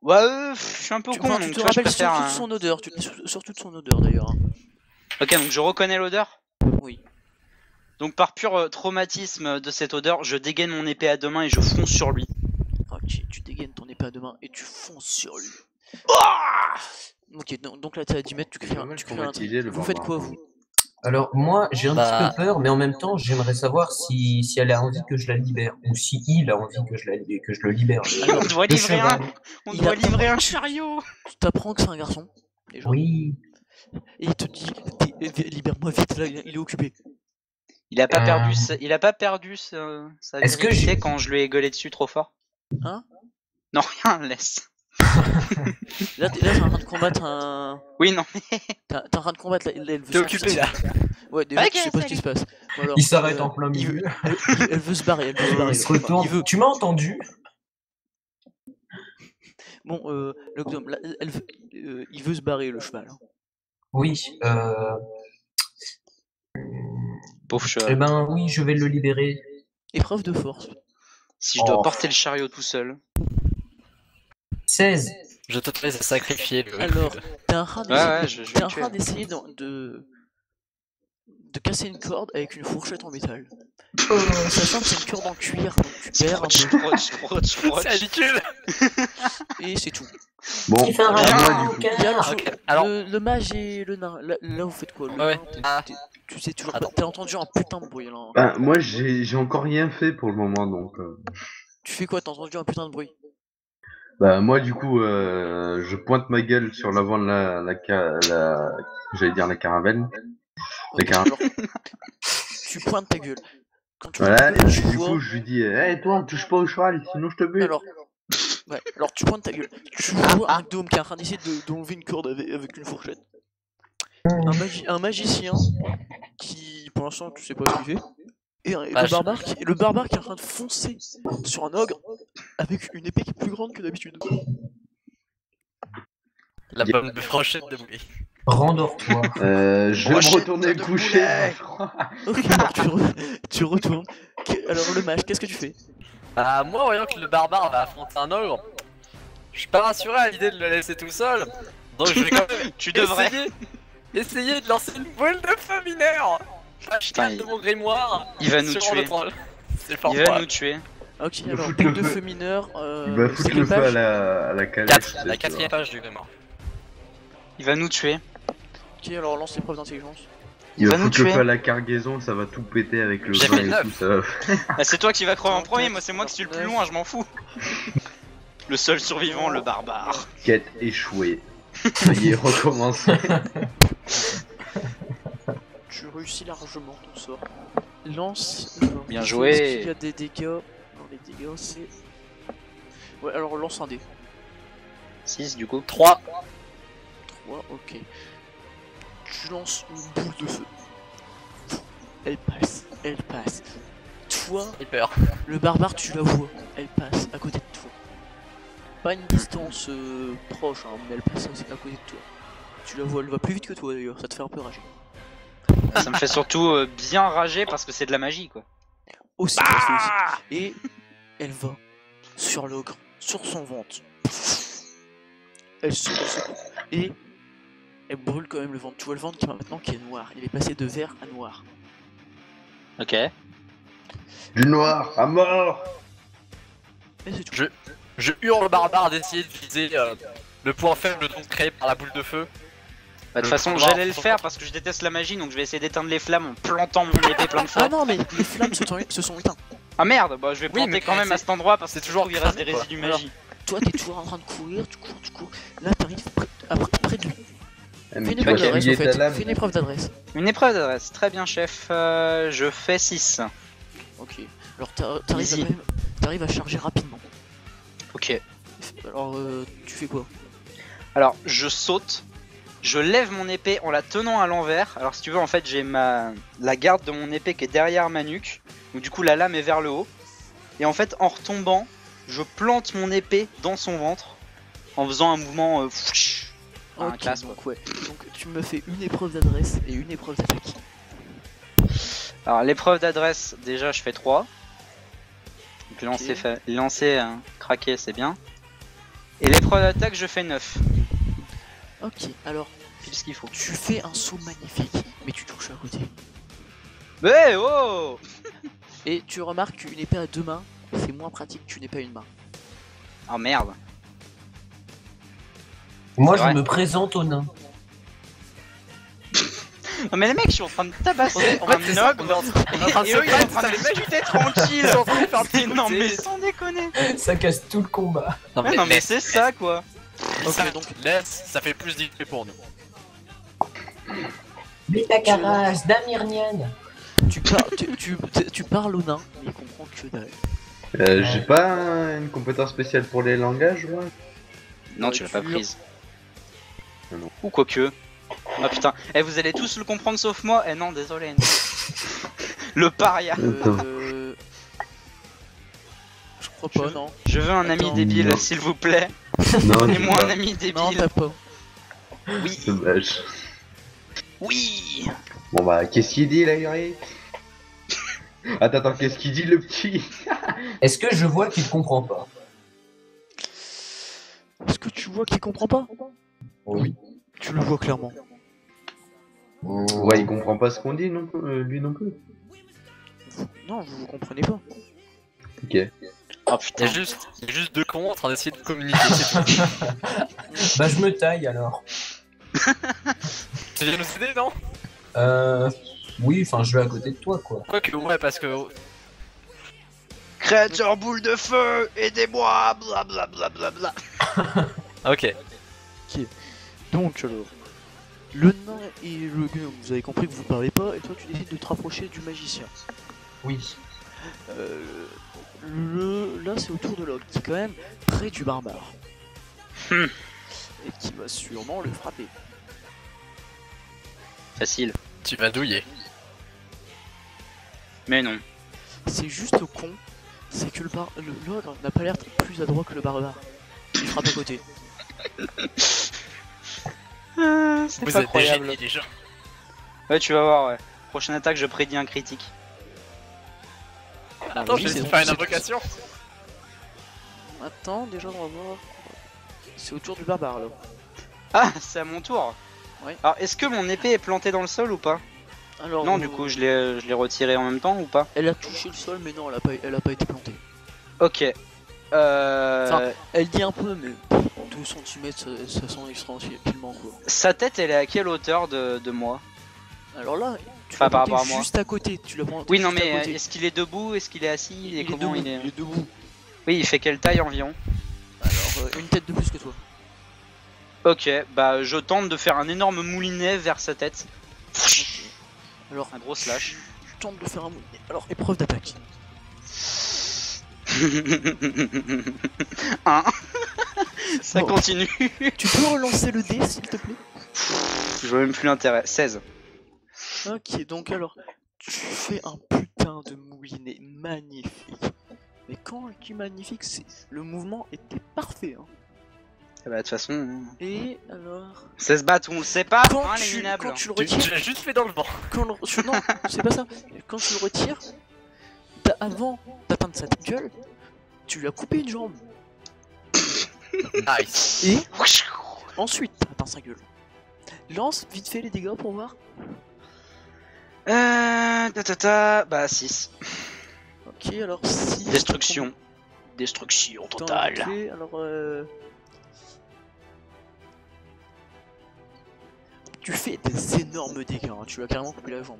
Ouais, je suis un peu con, Enfin, donc tu te tu vois, je rappelles préfère... surtout de son odeur, surtout de son odeur d'ailleurs. Hein. Ok, donc je reconnais l'odeur. Oui. Donc par pur traumatisme de cette odeur, je dégaine mon épée à deux mains et je fonce sur lui. Ok, tu dégaines ton épée à deux mains et tu fonces sur lui. Ah Ok, donc là t'es à 10 mètres, tu crées Pas un, mal tu crées un traumatisé, le Vous faites barbare. quoi vous? Alors moi, j'ai un Bah. petit peu peur, mais en même temps, j'aimerais savoir si elle a envie que je la libère, ou si il a envie que je le libère. Alors, On doit Le livrer cheval. on Il doit a- livrer un chariot. Tu t'apprends que c'est un garçon, déjà. Oui. Et il te dit, libère-moi vite, là, il est occupé. Il a pas perdu, Euh, il a pas perdu sa Est-ce que virilité j'ai- quand je lui ai gueulé dessus trop fort. Hein? Non, rien, laisse. Là, t'es en train de combattre un... Oui, non, mais T'es en train de combattre elle veut T'es sortir. occupé là. Ouais, déjà, Ok, tu sais pas ce qui se passe. Bon, alors, Il s'arrête en plein il veut- milieu. elle veut se barrer, Il se là. retourne. Il veut... Tu m'as entendu? Bon, le gnome, là, il veut se barrer, le cheval. Hein. Oui. pauvre Eh cheval. ben oui, je vais le libérer. Épreuve de force. Si je dois Oh. porter le chariot tout seul. 16. Je t'autorise à sacrifier le. Alors, t'es en train Ouais, d'essayer je vais t'es le en tuer. train d'essayer de casser une corde avec une fourchette en métal. Sachant que c'est une corde en cuir, donc tu perds un peu. C'est ridicule. Et c'est tout. Bon, Il fait un à moi rayon. du coup. Il y a Ok, alors. le mage et le nain. Là, vous faites quoi? Le Ouais, nain, ah. tu sais toujours pas. Attends. T'as entendu un putain de bruit là. Hein. Bah, moi j'ai encore rien fait pour le moment donc. Tu fais quoi? T'as entendu un putain de bruit? Bah moi du coup je pointe ma gueule sur l'avant de j'allais dire la caravane. Ok, car- alors, tu pointes ta gueule. Quand tu Voilà, pointes ta et gueule, tu du vois... coup je lui dis toi touche pas au cheval sinon je te bute. Alors tu pointes ta gueule. Tu vois un gnome qui est en train d'essayer d'enlever une corde avec une fourchette. Un magicien qui, pour l'instant, tu sais pas ce qu'il fait. Et Bah, le barbare qui est en train de foncer sur un ogre avec une épée qui est plus grande que d'habitude. La bonne brochette de boulet. Rendors-toi. Je vais me Brochette retourner de coucher. poulet. Ok, alors tu retournes. Alors le mage, qu'est-ce que tu fais? Bah, moi, voyant que le barbare va affronter un ogre, je suis pas rassuré à l'idée de le laisser tout seul. Donc, je vais quand même Tu devrais. essayer de lancer une boule de feu mineur. Putain, De mon grimoire. il va nous sur tuer. le troll. C'est fort. Il va nous tuer. Ok, Il va alors foutre boule le de feu. feu mineur. Il va c'est foutre quelle le feu page? à la calèche. La quatrième page du grimoire. Il va nous tuer. Ok, alors lance l'épreuve d'intelligence. Il va va nous foutre le tuer. feu à la cargaison, ça va tout péter avec le J'ai vin fait et 9. tout, ça va. Ah, c'est toi qui vas crever en premier, moi c'est moi qui suis le plus loin, je m'en fous. Le seul survivant, le barbare. Quête échouée. Ça y est, recommencer. Tu réussis largement ton sort. Lance. Bien il joué. faut- Il y a des dégâts. Non, les dégâts c'est. Ouais, alors lance un dé. 6 du coup. 3. 3, ok. Tu lances une boule de feu. Elle passe, elle passe. Toi, J'ai peur. le barbare, tu la vois. Elle passe à côté de toi. Pas une distance proche, hein, mais elle passe à côté de toi. Tu la vois, elle va plus vite que toi d'ailleurs, ça te fait un peu rager. Ça me fait surtout bien rager parce que c'est de la magie quoi. Aussi, ça se fait aussi. Et elle va sur l'ogre, sur son ventre. Elle se secoue. Et elle brûle quand même le ventre. Tu vois le ventre qui est noir. Il est passé de vert à noir. Ok. Du noir, à mort. Et c'est tout. Je hurle au barbare d'essayer de viser le point faible donc créé par la boule de feu. Bah, de toute façon, pouvoir, j'allais le faire parce que je déteste la magie, donc je vais essayer d'éteindre les flammes en plantant mon épée plein de fois. Ah non, mais les flammes se sont éteintes. Ah merde, bah je vais planter mais quand même c'est- à cet endroit parce que c'est toujours il reste des cramé, quoi. résidus Alors, magie. Toi, t'es toujours en train de courir, tu cours. Là, t'arrives près de lui. Ah, Fais mais une tu vas épreuve d'adresse, souiller en ta fait. lame. Fais une épreuve d'adresse. Une épreuve d'adresse, très bien chef. Je fais 6. Ok. Alors, Easy. t'arrives à charger rapidement. Ok. Alors, tu fais quoi? Alors, je saute, je lève mon épée en la tenant à l'envers. Alors, si tu veux, en fait, j'ai la garde de mon épée qui est derrière ma nuque. Donc, du coup, la lame est vers le haut. Et en fait, en retombant, je plante mon épée dans son ventre en faisant un mouvement. Un Ok, classe, donc ouais. Donc, tu me fais une épreuve d'adresse et une épreuve d'attaque. Alors, l'épreuve d'adresse, déjà, je fais 3. Donc, lancer, craquer, c'est bien. Et l'épreuve d'attaque, je fais 9. Ok, alors, Pile ce qu'il faut. tu fais un saut magnifique, mais tu touches à côté. Mais oh! Et tu remarques qu'une épée à 2 mains, c'est moins pratique qu'une épée à 1 main. Oh merde. Moi, C'est je vrai. me présente au nain. Non mais les mecs, je suis en train de tabasser En fait, c'est ça, un on est en train de et se eux ils sont en battre, train de les mecs, discuter tranquille. ils sont en train de faire Mais non mais discuter. sans déconner. Ça casse tout le combat. Non Ouais, non mais c'est ça quoi. ça, Ok, donc- laisse, ça fait plus d'XP pour nous. Bitacaras, Damirnian. Tu parles au nain, mais il comprend que dalle. J'ai pas une compétence spéciale pour les langages, moi. Non tu l'as pas Tu- prise. Non. Ou quoique. Ah putain. Eh vous allez tous le comprendre sauf moi. Eh non désolé. Le paria. Je crois pas, non. Je veux un ami Attends. débile Non. s'il vous plaît. Non, Donnez-moi c'est un pas. ami Non, débile. t'as pas. Oui. Dommage. Oui. Bon bah, qu'est-ce qu'il dit là, Yuri? Attends, qu'est-ce qu'il dit le petit? Est-ce que je vois qu'il comprend pas? Est-ce que tu vois qu'il comprend pas? Oui. Tu le vois clairement. Ouais, il comprend pas ce qu'on dit, non, lui non plus. Non, vous comprenez pas. Ok. Oh Il putain. y a juste deux cons en train d'essayer de communiquer, c'est tout. Bah, je me taille alors. Tu viens nous aider, non? Oui, enfin, je vais à côté de toi, quoi. Quoique, ouais, parce que. Créature boule de feu, aidez-moi, blablabla. Ok. Donc alors, le nain et le gnome, vous avez compris que vous parlez pas, et toi tu décides de te rapprocher du magicien. Oui. Là c'est au tour de l'ogre, qui est quand même près du barbare. Hmm. Et qui va sûrement le frapper. Facile. Tu vas douiller. Mais non. C'est juste con, c'est que l'ogre n'a pas l'air plus adroit que le barbare. Il frappe à côté. C'est Vous pas êtes des croyable. génies, déjà. Ouais, tu vas voir, ouais. Prochaine attaque, je prédis un critique. Attends, oui, je vais c'est- essayer de faire une c'est- invocation. Attends, déjà on va voir. C'est au tour du barbare là. Ah, c'est à mon tour. Ouais. Alors, est-ce que mon épée est plantée dans le sol ou pas? Alors, Non, du coup, je l'ai retirée en même temps ou pas? elle a touché le sol, mais non, elle a pas été plantée. Ok. Enfin, elle dit un peu, mais 2 cm ça sent extrêmement quoi. Sa tête, elle est à quelle hauteur de moi? Alors là, tu Enfin, l'as par planté rapport à moi. juste à côté, tu l'as planté Oui, non, juste à mais côté. est-ce qu'il est debout? Est-ce qu'il est assis? Il est comment debout, il est? il est debout. Oui, il fait quelle taille environ? Alors, une tête de plus que toi. Ok, bah je tente de faire un énorme moulinet vers sa tête. Alors, Un gros slash. tu tentes de faire un moulinet. Alors, épreuve d'attaque. Un. Ça Bon. continue. Tu peux relancer le dé, s'il te plaît? Je vois même plus l'intérêt. 16. Ok, donc alors, tu fais un putain de moulinet magnifique. Mais quand je dis magnifique, c'est le mouvement était parfait. Hein. Ah bah de toute façon, Et alors, 16 battes, on le sait pas, quand hein, tu, les minables. quand tu le Tu retires, l'as juste fait dans le vent. non, c'est pas ça. Quand tu le retires, avant d'atteindre sa gueule, tu lui as coupé une jambe. Nice. Et ensuite, atteins sa gueule. Lance vite fait les dégâts pour voir. Bah 6. Ok, alors 6. Destruction. Destruction totale. Ok, alors tu fais des énormes dégâts, hein. Tu lui as carrément coupé la jambe.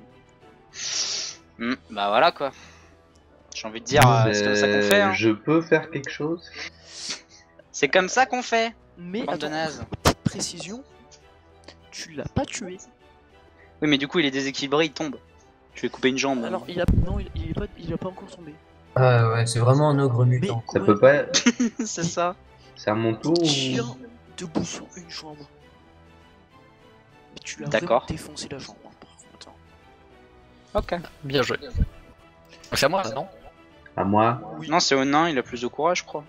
Bah voilà quoi. J'ai envie de dire, c'est comme ça qu'on fait. Hein. Je peux faire quelque chose? C'est comme ça qu'on fait. Mais Bande de attends, nazes. petite précision, tu l'as pas tué. Oui, mais du coup, il est déséquilibré, il tombe. Je vais couper une jambe. Alors il a il a pas encore tombé. Ah ouais, c'est vraiment un ogre Mais mutant. Ça ouais, peut pas. c'est ça. C'est à mon tour il ou... tire debout sur une jambe. Mais tu lui as D'accord. vraiment défoncé la jambe. Hein, par contre, hein. Ok. Bien joué. Donc c'est à moi, là, non? À moi? Oui. Non, c'est au nain, il a plus de courage, je crois.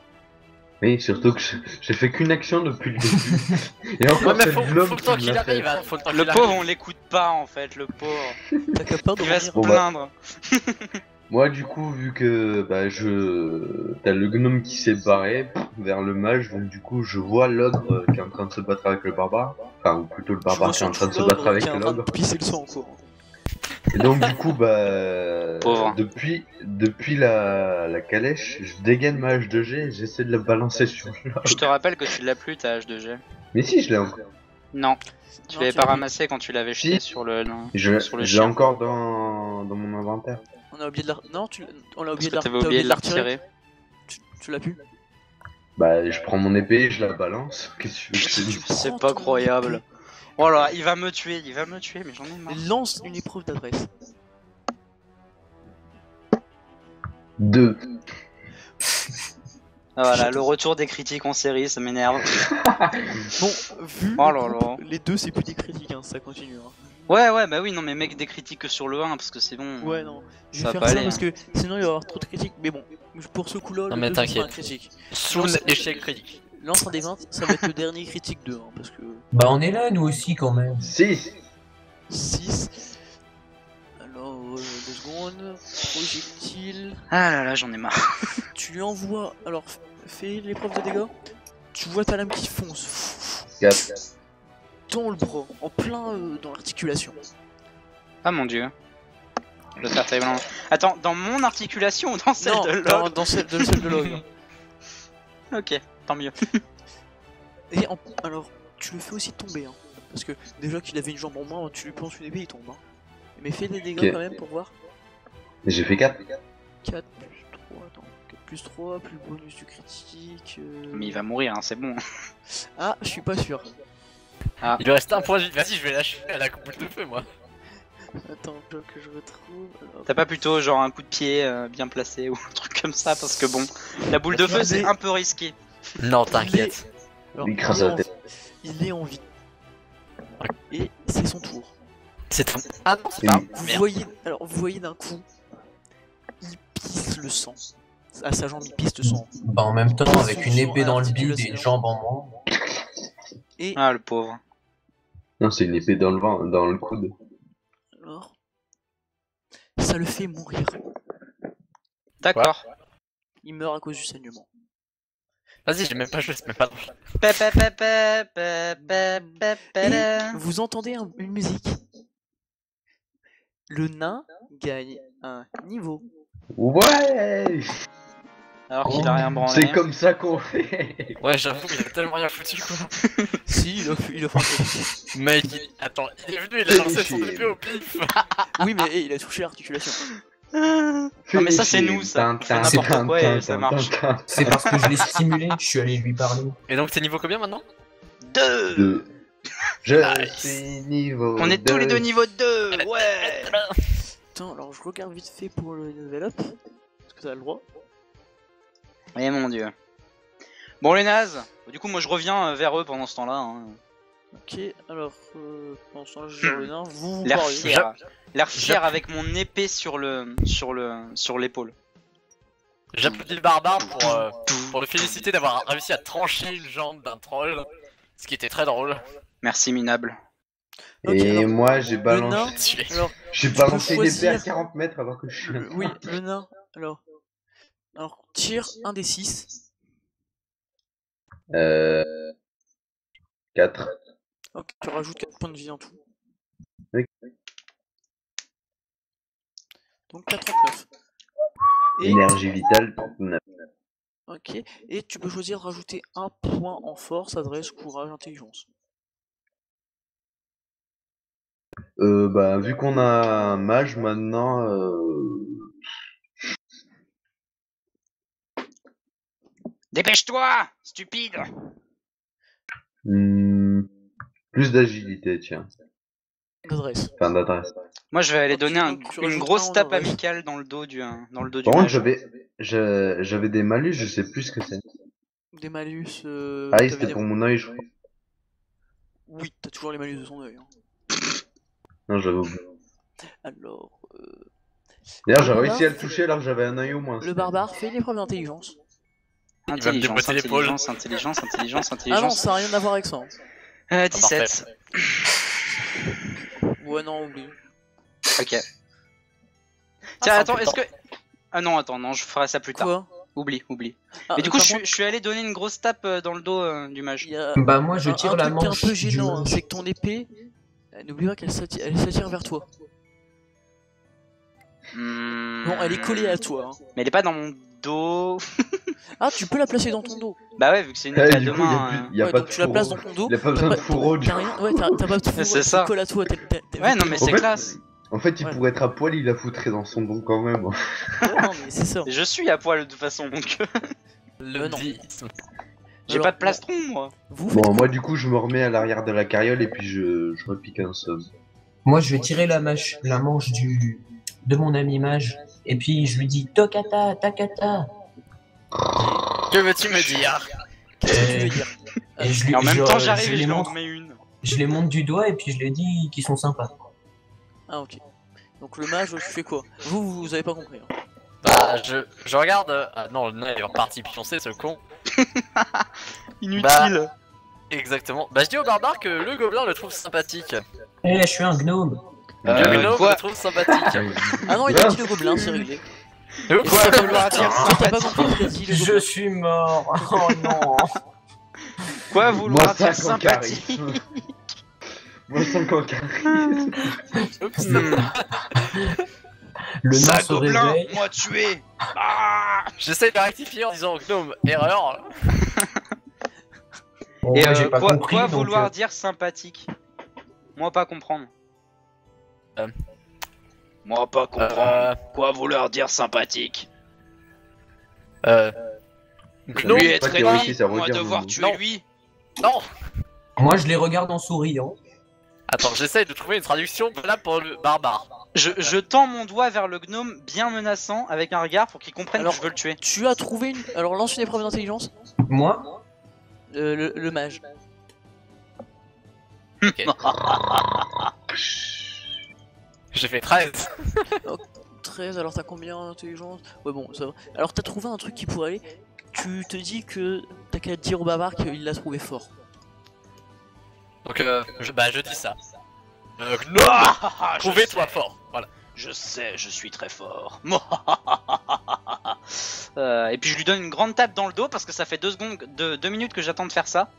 Oui, surtout que j'ai fait qu'une action depuis le début. Et encore Ouais, mais c'est faut le gnome le temps qui qu'il l'a fait. arrive, hein. Faut le temps Le qu'il pauvre, arrive. on l'écoute pas en fait, le pauvre. T'as qu'à pas Il va se dormir. Bon, bah. plaindre. Moi du coup vu que t'as le gnome qui s'est barré vers le mage, donc du coup je vois l'ogre qui est en train de se battre avec le barbare, enfin ou plutôt le Tu barbare vois qui est en train de se surtout battre avec qui est en train de l'ogre. pisser le sang quoi. Et donc du coup, bah, Pauvre. depuis la calèche, je dégaine ma H2G et j'essaie de la balancer sur le. Je te rappelle que tu l'as plus ta H2G. Mais si, je l'ai encore. Non, tu Non, l'avais tu pas l'as ramassé quand tu l'avais jeté Si. sur le Je l'ai chien. encore dans mon inventaire. On a oublié de la. Non, on l'a Parce oublié que de la. t'avais t'as oublié de la retirer. retirer. Tu l'as pu. Bah, je prends mon épée et je la balance. Qu'est-ce que tu veux que je te dise? C'est Prends pas ton croyable. épée Oh là, il va me tuer, mais j'en ai marre. et lance une épreuve d'adresse. 2. Ah, voilà, le retour des critiques en série, ça m'énerve. Bon, vu Oh le là groupe, là. les deux c'est plus des critiques, hein, ça continue. Hein. Ouais, bah oui, non, mais mec, des critiques que sur le 1, parce que c'est bon. Ouais, non, je Ça vais va faire pas ça aller, parce hein. que sinon il va y avoir trop de critiques. Mais bon, pour ce coup-là, Non, le mais 2 ce sera un t'inquiète. critique. Soon, échec critique. Lance un des 20, ça va être le dernier critique 2, hein, parce que Bah on est là nous aussi quand même. 6. 6. Alors, 2 secondes. Projectile. Ah là là, j'en ai marre. Tu lui envoies. Alors, fais l'épreuve de dégâts. Tu vois ta lame qui fonce 4. dans le bras, en plein dans l'articulation. Ah mon dieu. Je vais faire terriblement. Attends, dans mon articulation ou dans celle Non, de l'autre? dans celle de Log. Ok, tant mieux. Et alors, tu le fais aussi tomber, hein, parce que déjà qu'il avait une jambe en moins, tu lui plantes une épée, il tombe. Hein. Mais fais des dégâts Ok. quand même pour voir. J'ai fait 4. 4 plus 3, attends. 4 plus 3, plus le bonus du critique. Mais il va mourir, hein, c'est bon. Ah, je suis pas sûr. Il lui reste un point de vie. Vas-y, je vais lâcher à la boule de feu, moi. Attends, que je retrouve. Alors... T'as pas plutôt genre un coup de pied bien placé ou un truc comme ça? Parce que bon, la boule de feu c'est un peu risqué. Non, t'inquiète. Alors, Il écrase est la en tête. vie. Il est en vie. Et c'est son tour. C'est un. Ah non, c'est Et pas. Vous voyez d'un coup, il pisse le sang. À sa jambe, il pisse le sang. Bah en même temps avec une Souffle épée dans le bide et articulation. une jambe en moins. Et Ah le pauvre. Non, c'est une épée dans le vent, dans le coude. alors, ça le fait mourir. D'accord. Il meurt à cause du saignement. Vas-y, j'ai même pas joué, c'est même pas. Et vous entendez une musique. Le nain gagne un niveau. Ouais. Alors qu'il a rien branlé. C'est comme ça qu'on fait. Ouais, j'avoue, il a tellement rien foutu, quoi. Si, il a fait un truc. Mec, attends, il est venu, il a lancé son épée au pif. Oui, mais il a touché l'articulation. Non mais ça c'est nous ça. On fait n'importe quoi et ça marche. C'est parce que je l'ai stimulé, je suis allé lui parler. Et donc, t'es niveau combien maintenant 2. 2. Je Nice. suis niveau. On est tous les deux 2. niveau 2. Ouais. Attends, alors je regarde vite fait pour le level up. Est-ce que ça a le droit? Eh mon dieu. Bon les nazes. Du coup moi je reviens vers eux pendant ce temps-là. Hein. Ok, alors pendant ce temps-là, je gère le nain. Vous L'air parlez. fier. L'air fier avec mon épée sur l'épaule. J'applaudis le barbare pour le féliciter d'avoir réussi à trancher une jambe d'un troll. Ce qui était très drôle. Merci minable. Ok, Et alors, moi j'ai nain, balancé. Tué. Alors, J'ai peux balancé l'épée à choisir- 40 mètres alors que je suis. oui, le nain. Alors tire un des 6. 4. Ok, tu rajoutes 4 points de vie en tout. Oui. Donc 439. Et, Énergie vitale 39. ok, et tu peux choisir de rajouter un point en force, adresse, courage, intelligence. Bah vu qu'on a un mage maintenant, Dépêche-toi, stupide. plus d'agilité, tiens. Adresse. Enfin d'adresse. Moi je vais aller Ok, donner donc tu une rajoutes grosse un en tape adresse. amicale dans le dos du Par contre, mage. j'avais des malus, je sais plus ce que c'est. Des malus. Ah oui, t'avais c'était des- pour mon œil, je crois. Oui, t'as toujours les malus de son œil. Hein. Non, j'avais oublié. Alors, D'ailleurs, j'ai Le réussi à le barbare toucher alors que j'avais un œil au moins. le barbare fait une épreuve d'intelligence. va me Intelligence, déboîter l'épaule. intelligence. Ah non, ça n'a rien à voir avec ça. Hein. 17. Ouais, non, oublie. Ok. Tiens, ça attends, fait est-ce que... Ah non, attends, non, je ferai ça plus tard. Quoi? Oublie. Ah, Mais du coup, par je contre, suis allé donner une grosse tape dans le dos du mage. il y a Bah moi je un tire la truc qui est manche un peu du gênant, hein, mage. c'est que ton épée, n'oublie pas qu'elle s'attire vers toi. Non, elle est collée à toi. Hein. Mais elle est pas dans mon dos. Ah, tu peux la placer dans ton dos. Bah ouais, vu que c'est une Ah, épaule du de coup, il y a, main. plus- il y a Ouais, pas donc de tu la places fourreau. dans ton dos. Il a pas besoin de fourreau, du T'as coup. rien, ouais, t'as pas de fourreau. C'est elle ça. se colle à toi. Ouais, non, mais En c'est fait, classe. En fait, il Ouais. pourrait être à poil, il la foutrait dans son don quand même. Ouais, non, mais c'est ça. Je suis à poil de toute façon, donc Le non. 10. j'ai Alors, pas de plastron, moi. Vous faites Bon, quoi moi, du coup, je me remets à l'arrière de la carriole et puis je repique un somme. Moi, je vais tirer la manche de mon ami mage. Et puis, je lui dis Tokata, Takata. Que veux-tu me dire? Qu'est-ce que tu veux dire Et je lui, Et en même temps, je j'arrive et les je lui en montre, mets une. je les montre du doigt et puis je les dis qu'ils sont sympas. Ah, ok. Donc le mage, tu fais quoi vous avez pas compris. Hein. Bah, je regarde. Ah non, le nain il est reparti pioncer ce con. Inutile. Exactement. Bah, je dis au barbare que le gobelin le trouve sympathique. Eh, je suis un gnome. Le gnome quoi le trouve sympathique. Ah non, il a dit le gobelin, c'est réglé. Le Et quoi ça Quoi veut vouloir dire Ah. toi, t'as pas compris ce qu'a dit le Je gobelin. suis mort. Oh non. Quoi Moi, vouloir dire 5 en sympathie? charisme. Moi, 5 en charisme. Oups. Le nain Ça, se gobelin, réveille. moi tué. Ah. J'essaie de rectifier en disant gnome, erreur. Bon, Et ouais, j'ai pas compris. quoi donc, vouloir dire sympathique? Moi pas comprendre. Euh. Moi pas comprendre. Quoi vouloir dire sympathique? Gnome, Lui être pas théorique, ennemi, ça moi redire devoir le mot. tuer Non. lui. non. Moi, je les regarde en souriant. Attends, j'essaie de trouver une traduction là pour le barbare. Je tends mon doigt vers le gnome bien menaçant avec un regard pour qu'il comprenne Alors- que je veux le tuer. Tu as trouvé une. Alors lance une épreuve d'intelligence. Moi, Le mage. J'ai fait 13. 13, alors t'as combien d'intelligence? Ouais, bon, ça va. Alors t'as trouvé un truc qui pourrait aller. Tu te dis que t'as qu'à dire au bavard qu'il l'a trouvé fort. Ah, Donc je dis ça. Gnome, Ah, trouvez-toi fort. Voilà. Je sais, je suis très fort. Et puis je lui donne une grande tape dans le dos parce que ça fait 2 minutes que j'attends de faire ça,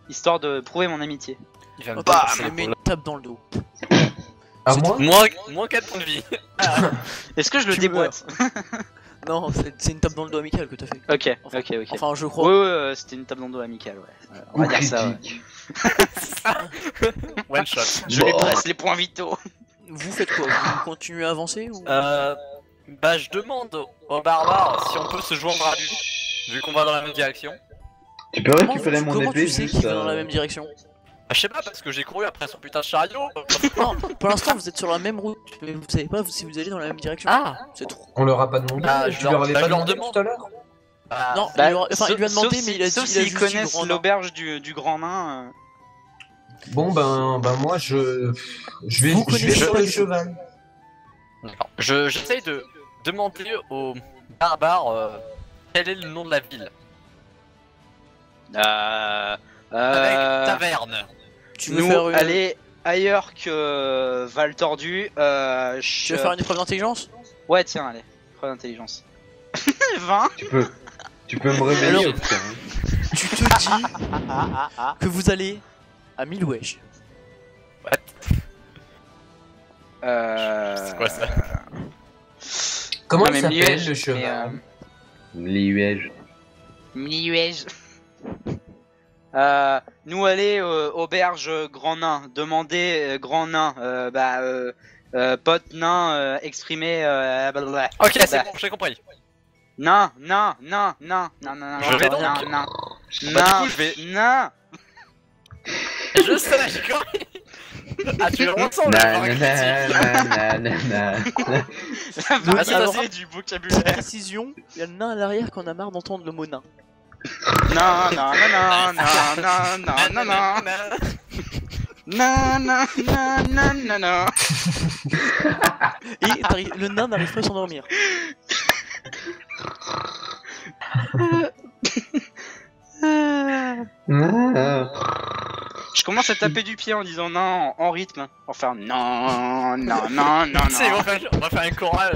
histoire de prouver mon amitié. Il va me Ok, Bam je lui mets une tape dans le dos. à moi, moins 4 points de vie. Est-ce que je le Tu déboîte? Non, c'est une tape dans le dos amicale que t'as fait. Ok, Enfin, ok. Enfin, je Ouais, crois. ouais, c'était une tape dans le dos amicale, ouais. On va Coup dire ça. Ouais. critique. One shot. Je lui Bon. presse les points vitaux. Vous faites quoi? Vous continuez à avancer ou... Bah je demande au barbare si on peut se joindre à lui, vu qu'on va dans la même direction. Tu peux récupérer mon comment épée tu sais juste qu'il va dans la même direction? Bah, je sais pas parce que j'ai couru après son putain de chariot. Non, pour l'instant vous êtes sur la même route, mais vous savez pas si vous allez dans la même direction. Ah. C'est tout. on leur a pas demandé. Ah, tu je leur- avais bah, pas je leur demandé demande. tout à l'heure. Bah, Non, Bah, il lui a demandé, mais il a dit. sauf il a s'ils juste dit connaissent grand nain. l'auberge du grand nain. Bon, ben moi, je vais, Vous je vais connaissez sur pas le du tout. cheval. d'accord. J'essaye de demander au barbare quel est le nom de la ville. Avec taverne. Tu veux Nous, faire une... aller ailleurs que Val Tordu. Tu veux faire une épreuve d'intelligence? Ouais, tiens, allez. Preuve d'intelligence. 20. Tu peux me réveiller Alors- au pire, hein. Tu te dis que vous allez à Milwesh. C'est quoi ça? Comment Non, il mais s'appelle Miliège, le cheval Les UEJ. Miliège. Nous aller auberge grand nain, demander grand nain, pote nain, exprimer blablabla. Ok, c'est Bah, bon, j'ai compris. nain, Je vais donc. nain, Bah, du coup, je vais. nain. Je sais, j'ai compris. Ah, tu le ressens le Na, vrai na, critique. na, na, na, na. La Ah, ça, variété c'est- du Petite vocabulaire. précision, il y a le nain à l'arrière qu'on a marre d'entendre le mot nain. Non, non, non, non, non, non, non, non, non, non, non, non, non, non. Et le nain n'arrive pas à s'endormir. Ah. Je commence à taper du pied en disant non en rythme. Pour faire non, non, non, non, Tu sais, non. on va faire un choral.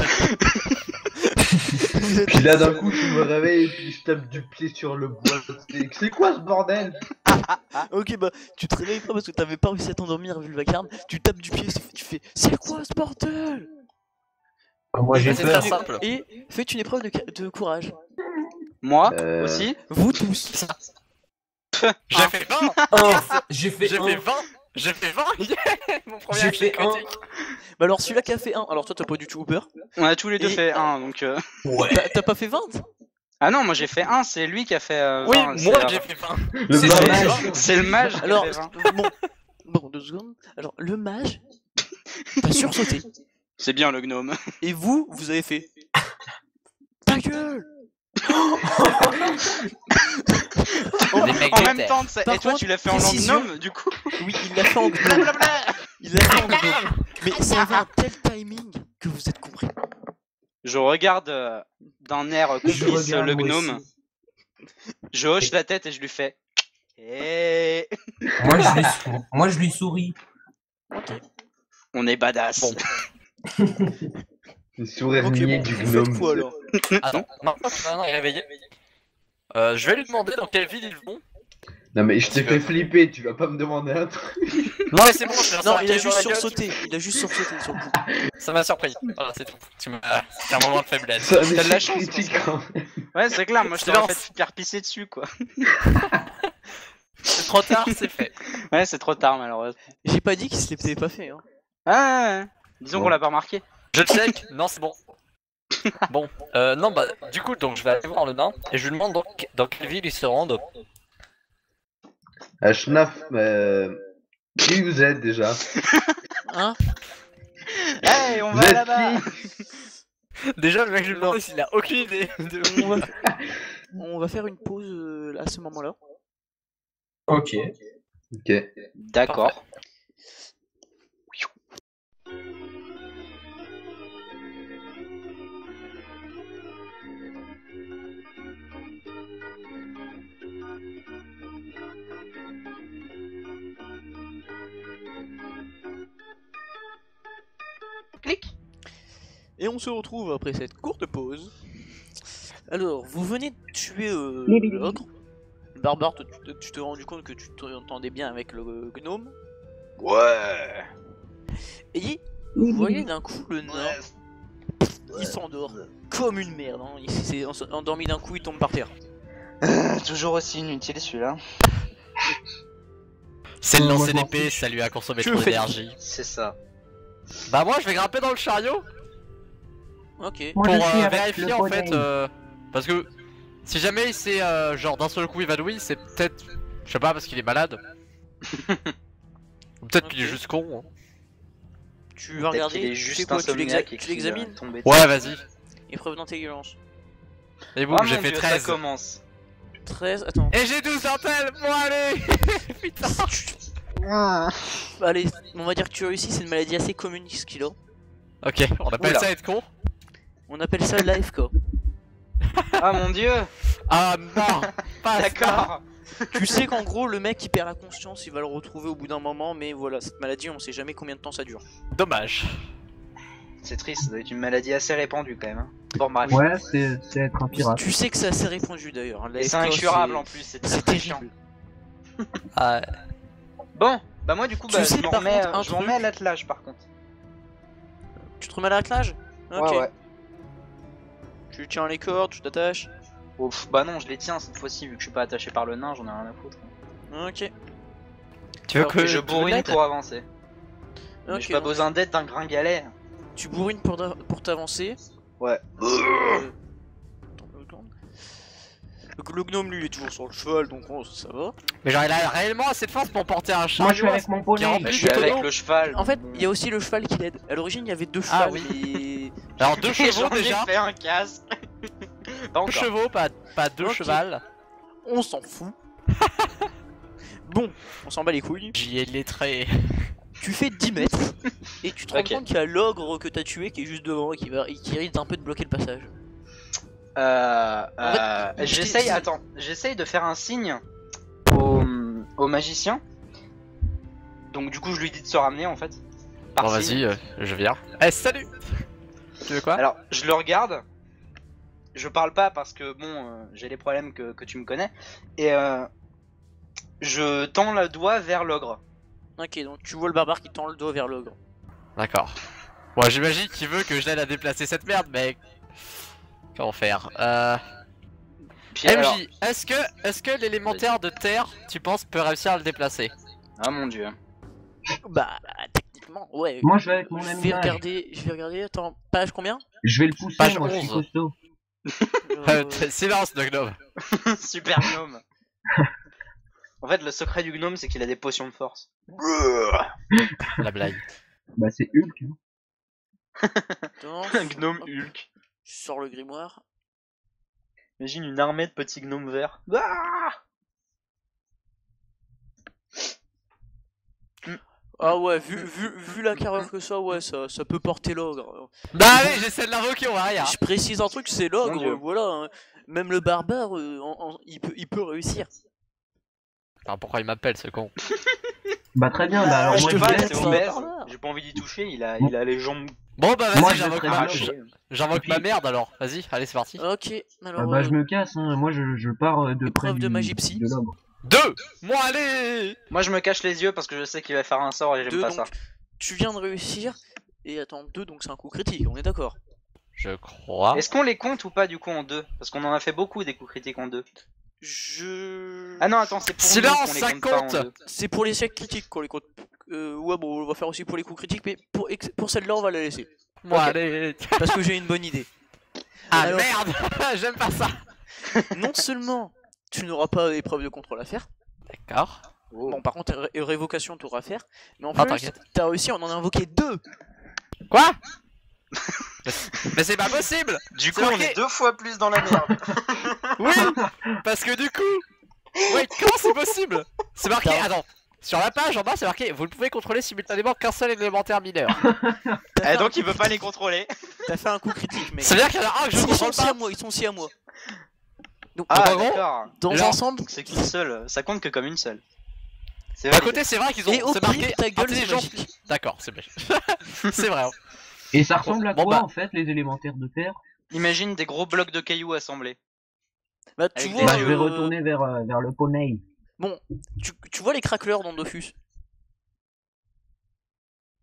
Puis là d'un coup tu me réveilles et puis je tape du pied sur le bois. C'est quoi ce bordel? Ok, bah tu te réveilles pas parce que t'avais pas réussi à t'endormir vu le vacarme. Tu tapes du pied, tu fais c'est quoi ce bordel? Moi j'ai C'est peur. très simple. Et faites une épreuve de courage. Moi Euh, aussi. Vous tous. J'ai fait 20. J'ai fait J'ai un. fait 20. J'ai fait 20. Yeah, mon premier J'ai échec fait un. critique. Bah alors celui-là qui a fait 1, alors toi t'as pas du tout peur. On a tous les deux Et- fait 1 donc. Ouais. T'as pas fait 20? Ah non, moi j'ai fait 1, c'est lui qui a fait 20. Oui, c'est, moi j'ai fait 20. Le C'est mage. dommage. C'est le mage qui Alors, a fait 20. bon, 2 secondes. Alors le mage, t'as sursauté. C'est bien le gnome. Et vous avez fait. Ta gueule. Les mecs En même déterrent. temps, et Par toi contre, tu l'as fait en langue précision. gnome du coup. Oui, il l'a fait en gnome. Blablabla. Il l'a fait en gnome. Mais ça avait un tel timing que vous êtes compris. Je regarde d'un air Je complice regarde, le moi gnome. aussi. Je hoche la tête et je lui fais. Eh, Moi je lui souris. on est badass. Bon. Le sourire Ok, niais bon, du vous faites gnome. quoi alors? Attends, non, il est réveillé. Je vais lui demander dans quelle ville ils vont. Non mais je t'ai fait flipper, tu vas pas me demander un truc. Non mais c'est bon, je vais Non, lancer il a un juste pied dans la gueule. sursauté. Il a juste sursauté sur le coup. Ça m'a surpris. Voilà, c'est tout. C'est un moment de faiblesse. C'est un T'as de la échec chance, critique quand même. Ouais, c'est clair, moi je Je t'aurais lance. fait faire pisser dessus quoi. C'est trop tard, c'est fait. Ouais, c'est trop tard malheureusement. J'ai pas dit qu'il se l'était pas fait. Hein. Ah, ouais. Disons Bon. qu'on l'a pas remarqué. Je check. Non, c'est bon. Bon, non, bah, du coup, donc je vais aller voir le nain et je lui demande donc dans quelle ville ils se rendent. À Schnaf, qui vous êtes déjà? Hein? Hey, on Vous va êtes là-bas. qui? Déjà, le mec, je lui demande s'il a aucune idée de On va faire une pause à ce moment-là. Ok. Ok. D'accord. Clic. Et on se retrouve après cette courte pause. Alors, vous venez de tuer l'ogre. Barbare, tu t'es rendu compte que tu t'entendais bien avec le gnome. Ouais. Et vous voyez d'un coup le nain, il s'endort comme une merde. Hein. Il s'est endormi d'un coup, il tombe par terre. Toujours aussi inutile celui-là. C'est le Moi, lancer je m'en d'épée, fiche. ça lui a consommé Tu trop le fais. d'énergie. C'est ça. Bah, moi, je vais grimper dans le chariot Ok. pour Moi, je suis avec vérifier le en poney. fait. Parce que si jamais il s'est genre d'un seul coup évanoui, c'est peut-être. Je sais pas, parce qu'il est malade. Ou peut-être qu'il est Ok. juste con. Hein. Tu vas Peut-être qu'il regarder, est tu fais juste quoi, insomniaque et tu qu'il l'examines? est tombé Ouais, vas-y. Épreuve d'intelligence. Et boum, Oh j'ai mon fait Dieu, 13. ça commence. 13, attends. Et j'ai 12 dentelles. Bon, allez. Putain. Allez, on va dire que tu réussis, c'est une maladie assez commune ce qu'il a. Ok, on appelle Oula. ça être con. On appelle ça l'AFK. Ah mon dieu. Ah non, pas D'accord. Tu sais qu'en gros, le mec il perd la conscience, il va le retrouver au bout d'un moment, mais voilà, cette maladie, on sait jamais combien de temps ça dure. Dommage. C'est triste, ça doit être une maladie assez répandue quand même. Hein. Bon bref. Ouais, c'est être un pirate. Tu sais que c'est assez répandu d'ailleurs. Et c'est l'AFK, incurable en plus, c'est C'est très chiant. terrible. Ah, Bon, bah moi du coup, Tu bah, sais, je m'en par remets, contre, un je m'en truc- remets à l'attelage par contre. Tu te remets à l'attelage? Ok. Ouais, ouais. Tu tiens les cordes, tu t'attaches. Oh, bah non, je les tiens cette fois-ci, vu que je suis pas attaché par le nain, j'en ai rien à foutre. Ok. tu veux Alors que Et je bourrine l'aide pour avancer. Mais Ok, j'ai pas donc besoin d'aide d'un gringalet. tu bourrines pour t'avancer. Ouais. Donc, le gnome lui il est toujours sur le cheval, donc oh, ça va. Mais genre, il a réellement assez de force pour porter un chariot. Moi, je suis avec mon poney. qui est Bah, je rempli suis de avec tonneaux. le cheval. En fait, bon. il y a aussi le cheval qui l'aide. À l'origine, il y avait deux Ah chevaux oui. et Alors, deux chevaux J'en ai déjà. fait un casque. Pas Deux encore. chevaux, pas deux Ok. chevals. on s'en fout. Bon, on s'en bat les couilles. J'y ai lettré. Tu fais 10 mètres et tu te rends Ok. compte qu'il y a l'ogre que t'as tué qui est juste devant et qui risque un peu de bloquer le passage. fait, J'essaye, c'est- attends, j'essaye de faire un signe au magicien. Donc du coup, je lui dis de se ramener en fait. Par Bon, signe. vas-y, je viens. Eh, salut. Tu veux quoi? Alors, je le regarde. Je parle pas parce que bon, j'ai les problèmes que tu me connais. Et je tends le doigt vers l'ogre. Ok, donc tu vois le barbare qui tend le dos vers l'ogre. D'accord. Bon, j'imagine qu'il veut que je l'aide à déplacer cette merde, mec. Comment faire Puis MJ, alors- est-ce que l'élémentaire de terre, tu penses, peut réussir à le déplacer? Ah mon dieu. Bah, techniquement, ouais. Moi, je vais avec mon Je vais ami mage. regarder, attends, page combien? Je vais le pousser, Page moi, je suis 11. costaud. Silence, de gnome. Super gnome. En fait, le secret du gnome, c'est qu'il a des potions de force. La blague. Bah, c'est Hulk. Hein. Attends, Un gnome Hulk. je sors le grimoire. Imagine une armée de petits gnomes verts. Ah Ah ouais, vu la carrure que ça, ouais, ça peut porter l'ogre. Bah allez, j'essaie de l'invoquer, on va rien. Je précise un truc, c'est Mon l'ogre, Dieu. voilà. Hein. Même le barbare, il peut réussir. Enfin, pourquoi il m'appelle ce con? Bah, très bien, bah, alors je moi, sais je pas, vais c'est laisse, obèse. barbare. J'ai pas envie d'y toucher, il a les jambes Bon bah Moi, vas-y, je j'invoque serai ma... arrachées. j'invoque ma merde alors. Vas-y, allez c'est parti. Ok, alors. bah, je me casse, hein. Moi, je pars de près Épreuve de du- magie psy. de l'ogre. 2. Moi allez. Moi je me cache les yeux parce que je sais qu'il va faire un sort et j'aime deux, pas donc, ça. tu viens de réussir. Et attends, 2, donc c'est un coup critique, on est d'accord. Je crois. Est-ce qu'on les compte ou pas du coup en deux? Parce qu'on en a fait beaucoup des coups critiques en deux. Ah non, attends, c'est pour Silence, nous qu'on les ça compte pas en compte. deux. C'est pour les échecs critiques qu'on les compte. Ouais, bon, on va faire aussi pour les coups critiques, mais pour celle-là, on va la laisser. Moi Ok. allez. Parce que j'ai une bonne idée. Ah Alors- merde. J'aime pas ça. Non seulement tu n'auras pas d'épreuve de contrôle à faire, D'accord. bon, par contre, révocation, tu auras à faire, mais en Ah, plus, t'inquiète. t'as réussi à en invoquer 2. Quoi? Mais c'est pas possible. Du coup, C'est on marqué. est 2 fois plus dans la merde. Oui. Parce que du coup. Wait, comment c'est possible? C'est marqué. Attends. Sur la page en bas, c'est marqué. Vous ne pouvez contrôler simultanément qu'un seul élémentaire mineur. Et donc il peut pas les contrôler. T'as fait un coup critique, mec. Ça veut dire qu'il y en a un que je Ils sont contrôle aussi pas. à moi, ils sont aussi à moi. Donc, Ah en gros, d'accord. dans genre, l'ensemble, C'est qu'une seule, ça compte que comme une seule. C'est D'un validé. côté, c'est vrai qu'ils ont. et au C'est pire, marqué. ta gueule, c'est Intelligence. magique. D'accord, c'est magique. C'est vrai. Hein. Et ça ressemble à Bon, quoi, bah. en fait, les élémentaires de terre? Imagine des gros blocs de cailloux assemblés. Bah, tu Avec vois, des- Bah, je vais retourner vers le poney. Bon, tu vois les craqueleurs dans Dofus.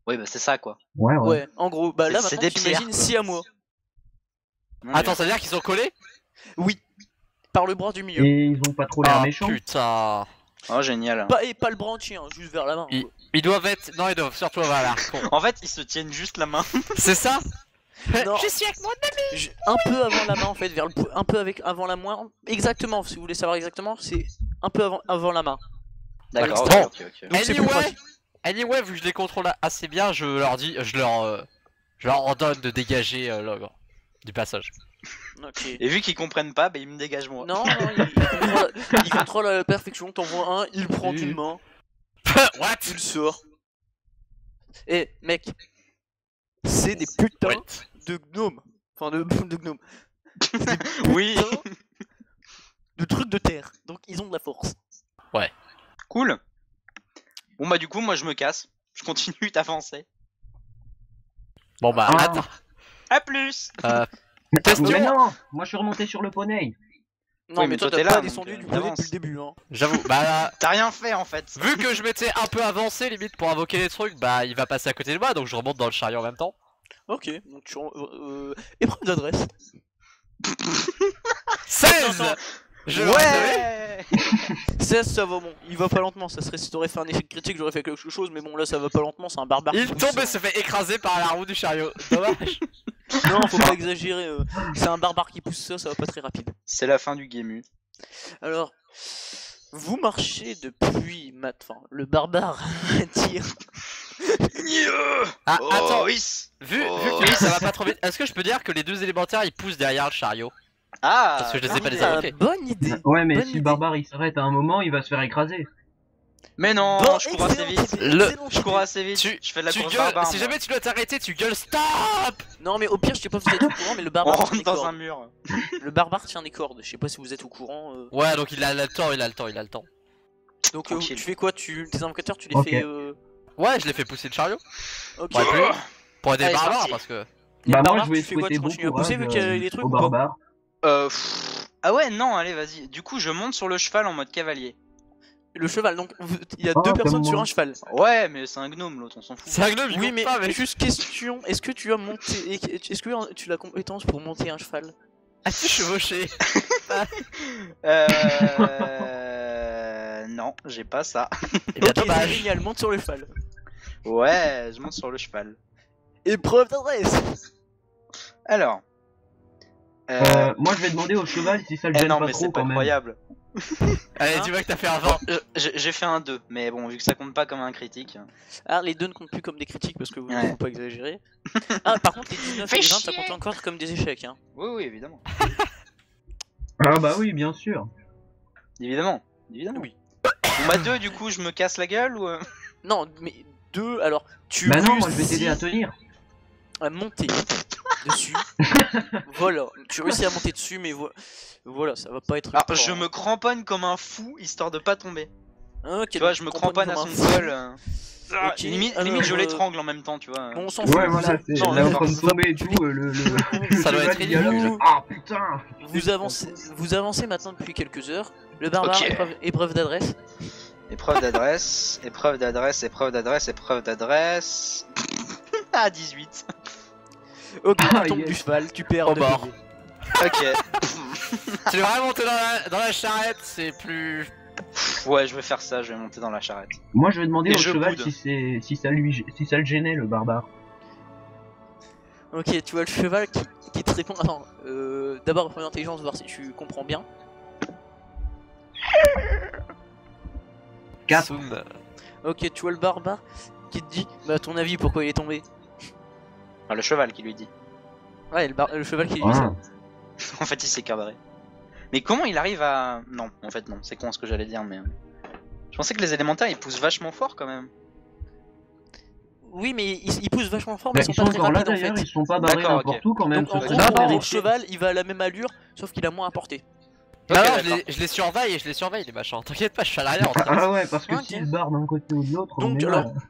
Oui, bah c'est ça quoi. Ouais, ouais. Ouais, en gros, bah là C'est maintenant des t'imagines pierres, 6 à moi. Mon Attends, Dieu. ça veut dire qu'ils sont collés? Oui, par le bras du milieu. Et ils ont pas trop l'air Ah méchants. putain. Oh génial. Et pas le bras entier, hein, juste vers la main. quoi. Ils doivent être. Non, ils doivent surtout avoir l'air con. En fait, ils se tiennent juste la main. C'est ça? Non. Je suis avec moi. Un peu avant la main en fait, un peu avant la main. Exactement, si vous voulez savoir exactement, c'est un peu avant la main. D'accord. Bon. Ok, ok, ok. Donc c'est plus pratique. Anyway, vu que je les contrôle assez bien, je leur dis, je leur ordonne de dégager l'ogre du passage. Ok. Et vu qu'ils comprennent pas, bah ils me dégagent moi. Non, il contrôle à la perfection. T'envoies un, il prend d'une main, What? tu le sors. Eh mec, c'est des putains Wait. de gnomes. Enfin de gnomes. Oui. Putain de trucs de terre. Donc ils ont de la force. Cool. Bon bah du coup, moi je me casse. Je continue d'avancer. Bon bah, Ah. attends. À plus. Question. Mais non, moi je suis remonté sur le poney. Non Oui, mais mais toi toi, t'es t'as là, pas donc, descendu du t'avances. poney depuis le début hein. J'avoue, bah, T'as rien fait en fait. vu que je m'étais un peu avancé limite pour invoquer les trucs, bah, il va passer à côté de moi, donc je remonte dans le chariot en même temps. Ok, donc épreuve d'adresse. 16. Attends, Je Ouais. 16 ça va bon, il va pas lentement, ça serait si t'aurais fait un échec critique j'aurais fait quelque chose mais bon là ça va pas lentement, c'est un barbare. Il qui pousse, tombe et hein. se fait écraser par la roue du chariot. Dommage. Non faut pas exagérer, c'est un barbare qui pousse ça, ça va pas très rapide. C'est la fin du game. Alors, vous marchez depuis enfin le barbare tire. Ah, Oh, attends, oui. vu Oh. que ça va pas trop vite, est-ce que je peux dire que les deux élémentaires ils poussent derrière le chariot? Ah. Parce que je les ai pas bonne les idée. invoqués. Bonne idée. Ouais, mais Bonne si idée. le barbare il s'arrête à un moment, il va se faire écraser. Mais non, Bon, je cours assez excellente vite. idée, Le- excellente Je cours idée. assez vite. Tu- Je fais de la Tu course gueules, barbare. si moi. jamais tu dois t'arrêter, tu gueules stop. Non mais au pire je sais pas si vous êtes au courant mais le On barbare tient rentre des dans cordes. un mur. Le barbare tient des cordes, je sais pas si vous êtes au courant. Ouais, donc il a le temps, il a le temps, il a le temps. Donc Tranquille. tu fais quoi, tes invocateurs tu les Ok. fais Ouais, je l'ai fait pousser le chariot. Ok. Pour, être plus- pour aider les Allez, c'est barbares parti. parce que. Et Bah, le moi barbare, je vais tu fais quoi, souhaiter tu bon continues à courage pousser vu qu'il y a des trucs au ou pas barbare. Ah ouais, non, allez, vas-y. Du coup, je monte sur le cheval en mode cavalier. le cheval. Donc il y a Ah, deux comme personnes sur moi. un cheval. Ouais, mais c'est un gnome l'autre, on s'en fout. C'est un gnome, il Oui, compte mais pas, mec. juste question, est-ce que tu as monté, est-ce que tu as la compétence pour monter un cheval? As-tu chevauché? Non, j'ai pas ça. Eh bien, Ok, c'est dommage. génial, monte sur le cheval. Ouais, je monte sur le cheval. Épreuve d'adresse. Alors. Moi, je vais demander au cheval si ça le gêne non, pas mais trop c'est pas quand même. incroyable. Allez, Hein dis-moi que t'as fait un 20. J'ai fait un 2, mais bon, vu que ça compte pas comme un critique. Ah, les deux ne comptent plus comme des critiques parce que vous ne Ouais. faut pas exagérer. Ah, par contre, les 19 Fais et les 20, ça chier. compte encore comme des échecs. Hein. Oui, oui, évidemment. Ah bah oui, bien sûr. Évidemment. Évidemment. Oui. Bon, bah 2, du coup, je me casse la gueule ou. Non, mais deux, alors, tu Bah non, moi je vais réussis t'aider à tenir. à monter dessus. Voilà, tu réussis à monter dessus, mais voilà, ça va pas être. Alors, ultra, je hein. me cramponne comme un fou histoire de pas tomber. Ok, Tu vois, donc je me tu cramponnes cramponne à comme son un fou. col. Ok, Limite, alors, je l'étrangle en même temps, tu vois. Bon, on s'en fout. Ouais, vous voilà, a- c'est non, là en non, train de vous- tomber et tout, le Ça doit cheval, être il dialogue, ridicule. genre, ah putain. vous avancez maintenant depuis quelques heures. Le barbare, Ok. épreuve d'adresse. Épreuve d'adresse, épreuve d'adresse, épreuve d'adresse, épreuve d'adresse. Ah, 18. Ok, Ah, tu tombes yes. du cheval, tu perds Au de bord. PV. Ok. Tu devrais monter dans la charrette, c'est plus. Ouais, je vais faire ça, je vais monter dans la charrette. Moi je vais demander Et au je cheval boude. si ça le gênait le barbare. Ok, tu vois le cheval qui te répond. Attends, d'abord, prends intelligence, voir si tu comprends bien. 4. Soum. Ok, tu vois le barbare qui te dit, bah, à ton avis, pourquoi il est tombé? Enfin, le cheval qui lui dit. Ouais, le cheval qui lui dit ça. En fait, il s'est cabré. Mais comment il arrive à. Non, en fait, non, c'est con ce que j'allais dire, mais. Je pensais que les élémentaires ils poussent vachement fort quand même. Oui, mais ils poussent vachement fort, Bah, mais ils ils sont sont pas très encore là rapides en d'ailleurs, fait. ils sont pas barrés D'accord, n'importe ok. où quand même. Donc en ce gros, serait en pas gros, le risqué. cheval il va à la même allure, sauf qu'il a moins à porter. Ok, Non, d'accord. je les surveille, les machins. T'inquiète pas, je suis à l'arrière en train Ah ouais, parce que Ok. s'il se barre d'un côté ou de l'autre, on Donc, est alors, mal.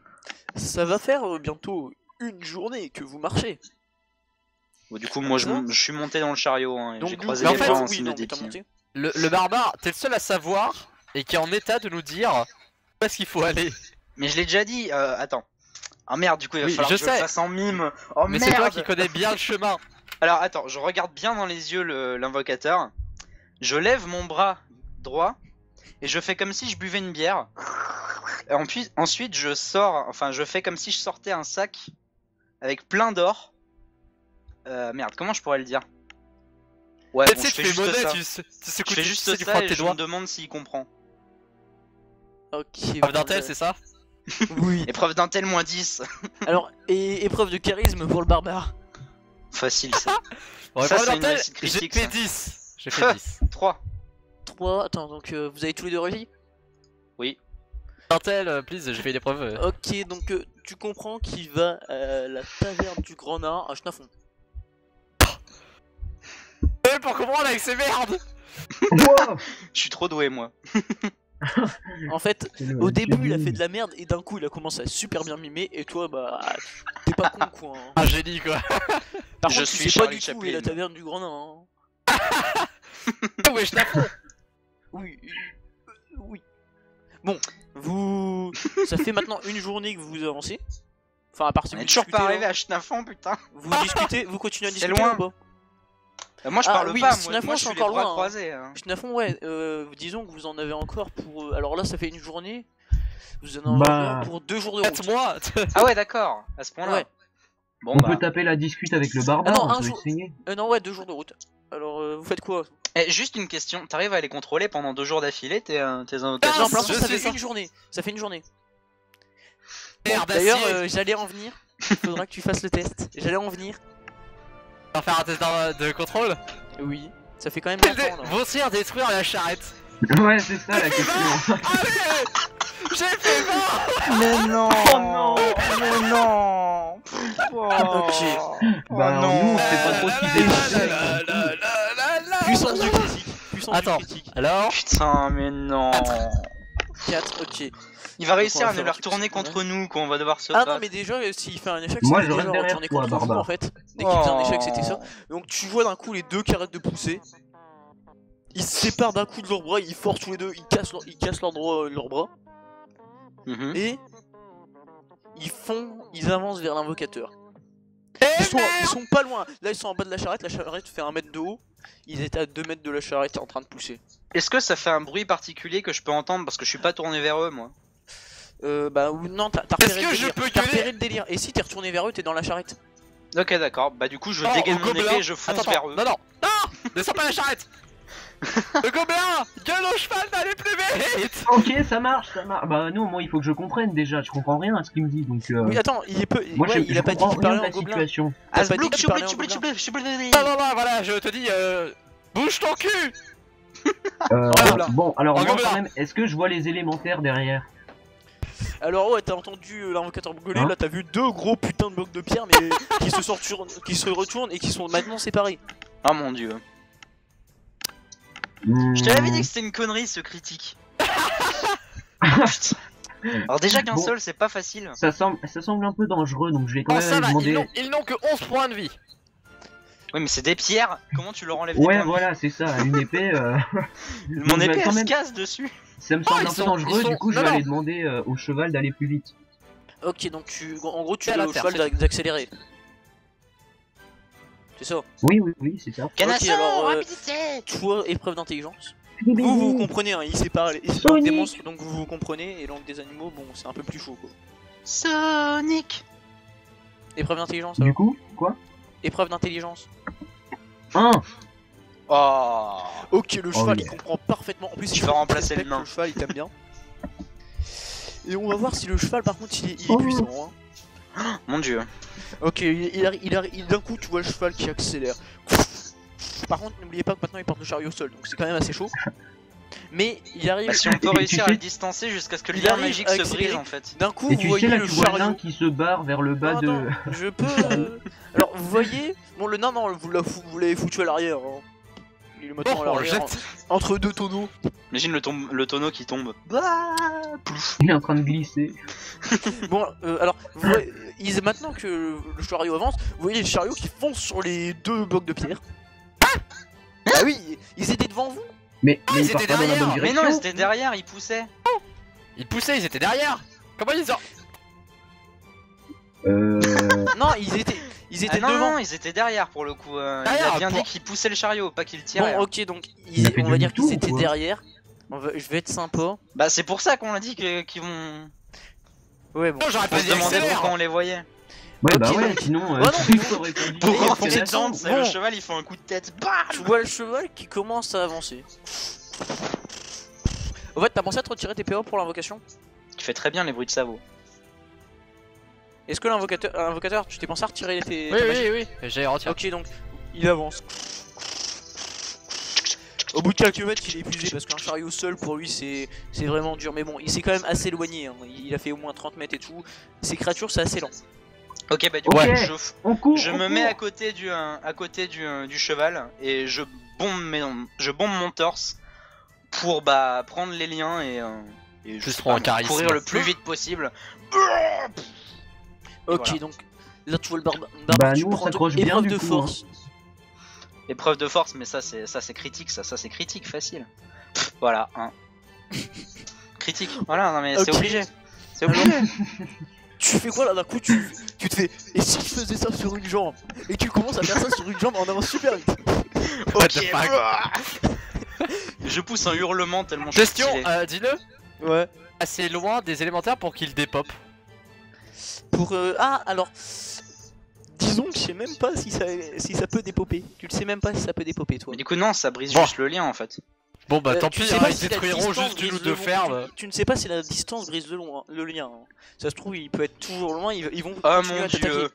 Ça va faire bientôt une journée que vous marchez. Bon, du coup, moi je suis monté dans le chariot, hein, et Donc j'ai du croisé coup, en les fait, bras en oui, signe de non, mais t'as dépit. monté. Le barbare, t'es le seul à savoir et qui est en état de nous dire où est-ce qu'il faut aller. Mais je l'ai déjà dit, attends. Ah merde, du coup il va Oui, falloir je que je le sais. fasse en mime. Oh Mais merde. c'est toi qui connais bien le chemin. Alors attends, je regarde bien dans les yeux l'invocateur. Je lève mon bras droit et je fais comme si je buvais une bière. Et ensuite je sors, enfin je fais comme si je sortais un sac avec plein d'or. Merde, comment je pourrais le dire? Ouais, Tu bon, sais, je tu fais fais juste monnaie, ça. tu sais Je fais juste tu ça frappes et tes je me doigts. demande s'il comprend. Ok. Épreuve d'intel, c'est ça? Oui. Épreuve d'intel moins 10. Alors, et épreuve de charisme pour le barbare. Facile ça. Bon, Ça, épreuve c'est une d'intel, réussite j'ai critique, fait ça. 10. J'ai fait 10. 3. 3, attends, donc vous avez tous les deux réussi? Oui. Intel, please, j'ai fait une épreuve. Ok, donc tu comprends qu'il va à la taverne du Grand Nain à Schnafon. Pour comprendre avec ces merdes. Wow. Je suis trop doué moi. En fait, au début il a fait de la merde et d'un coup il a commencé à super bien mimer et toi bah t'es pas con quoi. Hein. Un génie quoi. Par Je contre suis tu sais pas Charlie du tout où est la Chaplin. taverne du Grand Nain. Hein. Ouais, je t'apprends. Oui, oui. Bon, vous... ça fait maintenant une journée que vous avancez. Enfin à part si On vous est toujours discutez, pas arrivé hein. à Schnafan putain. Vous discutez, vous continuez à C'est discuter loin. ou pas? Moi je Ah, parle oui, pas, Schnafan, moi je c'est suis les encore bras loin, hein. croisés. Hein. Schnafon, ouais, disons que vous en avez encore pour... alors là ça fait une journée. Vous en avez Bah, encore pour 2 jours de route. 4 mois. Ah ouais d'accord, à ce point-là. Ouais. Bon On bah. peut taper la discute avec le barbare, Ah non, un on peut jour. essayer. Non ouais, 2 jours de route. Alors vous faites quoi? Juste une question, t'arrives à les contrôler pendant 2 jours d'affilée tes invocations? Non, Ah, pour l'instant je ça sais fait ça. une journée. Ça fait une journée. Merde, D'ailleurs acier. j'allais en venir. Il faudra que tu fasses le test. J'allais en venir. On va faire un test de contrôle. Oui. Ça fait quand même longtemps là. Vont-ils détruire la charrette? Ouais, c'est ça la question. Allez. J'ai fait 20. Mais non. Oh non. Mais non. Ok. Bah, nous, on sait pas trop ce qu'ils essaient. Puissance du critique. Puissance Attends. du critique. Alors, Putain mais non. 4, ok. Il va réussir va à ne faire le un truc retourner super contre nous quand on va devoir se Ah battre. non mais déjà s'il fait un échec Moi, c'est je déjà reste derrière retourné toi, contre vous barbare. en fait. Dès qu'il faisait un échec c'était Oh. ça. Donc tu vois d'un coup les deux qui arrêtent de pousser. Ils se séparent d'un coup de leurs bras, ils forcent tous les deux, ils cassent leurs bras. Mhm. Et ils avancent vers l'invocateur. Ils sont pas loin. Là, ils sont en bas de la charrette fait 1 mètre de haut. Ils étaient à 2 mètres de la charrette en train de pousser. Est-ce que ça fait un bruit particulier que je peux entendre parce que je suis pas tourné vers eux moi? Bah non, t'as Est-ce repéré que le je délire. peux T'as gueuler repéré le délire. Et si t'es retourné vers eux, t'es dans la charrette. Ok d'accord, bah du coup je Oh, dégaine au mon gobelin. épée et je fonce Attends, vers eux. Non, descends pas la charrette. Le gobelin, gueule au cheval d'aller plus vite. Ok, ça marche. Bah non, moi il faut que je comprenne déjà, je comprends rien à ce qu'il me dit, donc... Oui, attends, il est peu. Moi Ouais, je il a pas dit qu'il comprends rien parlait de en la gobelin. situation. T'as pas dit Asblouk, qu'il parlait en gobelin. Non, voilà, je te dis, bouge ton cul. Gobelin. Bon, alors En moi gobelin. quand même, est-ce que je vois les élémentaires derrière? Alors ouais, t'as entendu l'invocateur gueuler, Hein là t'as vu 2 gros putains de blocs de pierre mais qui se retournent et qui sont maintenant séparés. Oh mon dieu. Je te l'avais dit que c'était une connerie ce critique. Putain. Alors déjà qu'un Bon. seul c'est pas facile. Ça semble un peu dangereux, donc je vais quand Oh, même ça va, demander... ils n'ont que 11 points de vie. Oui mais c'est des pierres, comment tu leur enlèves Ouais, des points? voilà, c'est ça, une épée... Mon Donc, épée quand elle se même, casse dessus. ça me semble ils un peu sont- dangereux, ils sont- du coup je non, vais non. aller demander au cheval d'aller plus vite. Ok, donc en gros tu Et à veux la au terre, cheval c'est d'accélérer. C'est ça. Oui, c'est ça. Canasson, alors, rapidité. Toi, épreuve d'intelligence. Vous comprenez, hein, ils séparent les langues des monstres, donc vous comprenez, et langue des animaux, bon, c'est un peu plus chaud quoi. Sonic. Épreuve d'intelligence Du alors. coup, quoi? Épreuve d'intelligence. 1. Oh. Ok, le cheval yeah. il comprend parfaitement. En plus, Tu il vas remplacer respecte le nain. Le cheval il t'aime bien. Et on va voir si le cheval par contre il est Oh. puissant. Hein. Mon dieu. Ok, d'un coup tu vois le cheval qui accélère. Par contre, n'oubliez pas que maintenant il porte le chariot seul, donc c'est quand même assez chaud. Mais il arrive. Bah, si on peut Et réussir tu à sais- le distancer jusqu'à ce que le Il lien arrive magique à se accélérer. brise en fait. D'un coup, Et vous tu sais voyez là, le tu vois le nain chariot. qui se barre vers le bas Non, de... non, je peux. Alors, vous voyez. Bon, le nain, non, vous l'avez foutu à l'arrière. Hein. Il est maintenant à Oh, l'arrière. Entre 2 tonneaux. Imagine le tonneau qui tombe. Bah, plouf. Il est en train de glisser. Bon, alors, vous voyez, maintenant que le chariot avance, vous voyez les chariots qui foncent sur les 2 blocs de pierre. Ah oui, ils étaient devant vous. Mais ils il part étaient pas dans la bonne derrière. Mais direction. non, ils étaient derrière, ils poussaient. Ils poussaient, ils étaient derrière. Comment ils ont... Non, ils étaient Ah non, devant. non, ils étaient derrière pour le coup. Il Derrière, a bien pour- dit qu'ils poussaient le chariot, pas qu'ils le tiraient. Bon, hein. ok, donc Il a fait on va dire demi-tour qu'ils ou étaient quoi derrière. Je vais être sympa. Bah, c'est pour ça qu'on a dit qu'ils vont. Ouais, bon. Non, j'aurais On pas se dit demandait accélère. pourquoi on les voyait. Ouais, bah Ok, ouais, donc- sinon... non, il faudrait pas dire. Pour Et remplir c'est les dents, tout. c'est Bon. le cheval, il fait un coup de tête. Bam. Tu vois le cheval qui commence à avancer. En fait, t'as pensé à te retirer tes PO pour l'invocation? Tu fais très bien les bruits de sabot. Est-ce que l'invocateur, tu t'es pensé à retirer tes Oui, ta magie? oui, j'ai retiré. Ok, donc il avance. Au bout de quelques mètres, il est épuisé parce qu'un chariot seul pour lui c'est vraiment dur. Mais bon, il s'est quand même assez éloigné. Hein. Il a fait au moins 30 mètres et tout. Ces créatures, c'est assez lent. Ok, bah du Ok. coup, On court, je on me mets court. à côté du cheval et je bombe mon torse pour bah prendre les liens et je Juste sais prends pas, un charisme. courir le plus vite possible. Ok, voilà. donc là tu vois le barbare. Bah, tu nous, on prends s'accroche donc bien, épreuve du de coup, force. Épreuve de force, mais ça c'est critique, ça c'est critique, facile. Voilà, hein. Critique, voilà, non mais c'est Ok. obligé. C'est obligé. Tu fais quoi là d'un coup tu te fais. Et si je faisais ça sur une jambe? Et tu commences à faire ça sur une jambe en avance super vite. What the fuck. Je pousse un hurlement tellement je suis Question, stylé. dis-le. Ouais. Assez loin des élémentaires pour qu'ils dépopent. Pour ah alors disons que je sais même pas si ça peut dépoper. Tu le sais même pas si ça peut dépoper toi. Mais du coup non, ça brise Bon. juste le lien en fait. Bon bah tant Tu pis, sais hein, pas ils si la détruiront distance juste une brise ou deux le fermes. long. Tu ne sais pas si la distance brise le lien. Hein. Ça se trouve il peut être toujours loin, ils vont Oh continuer mon à t'attaquer. dieu.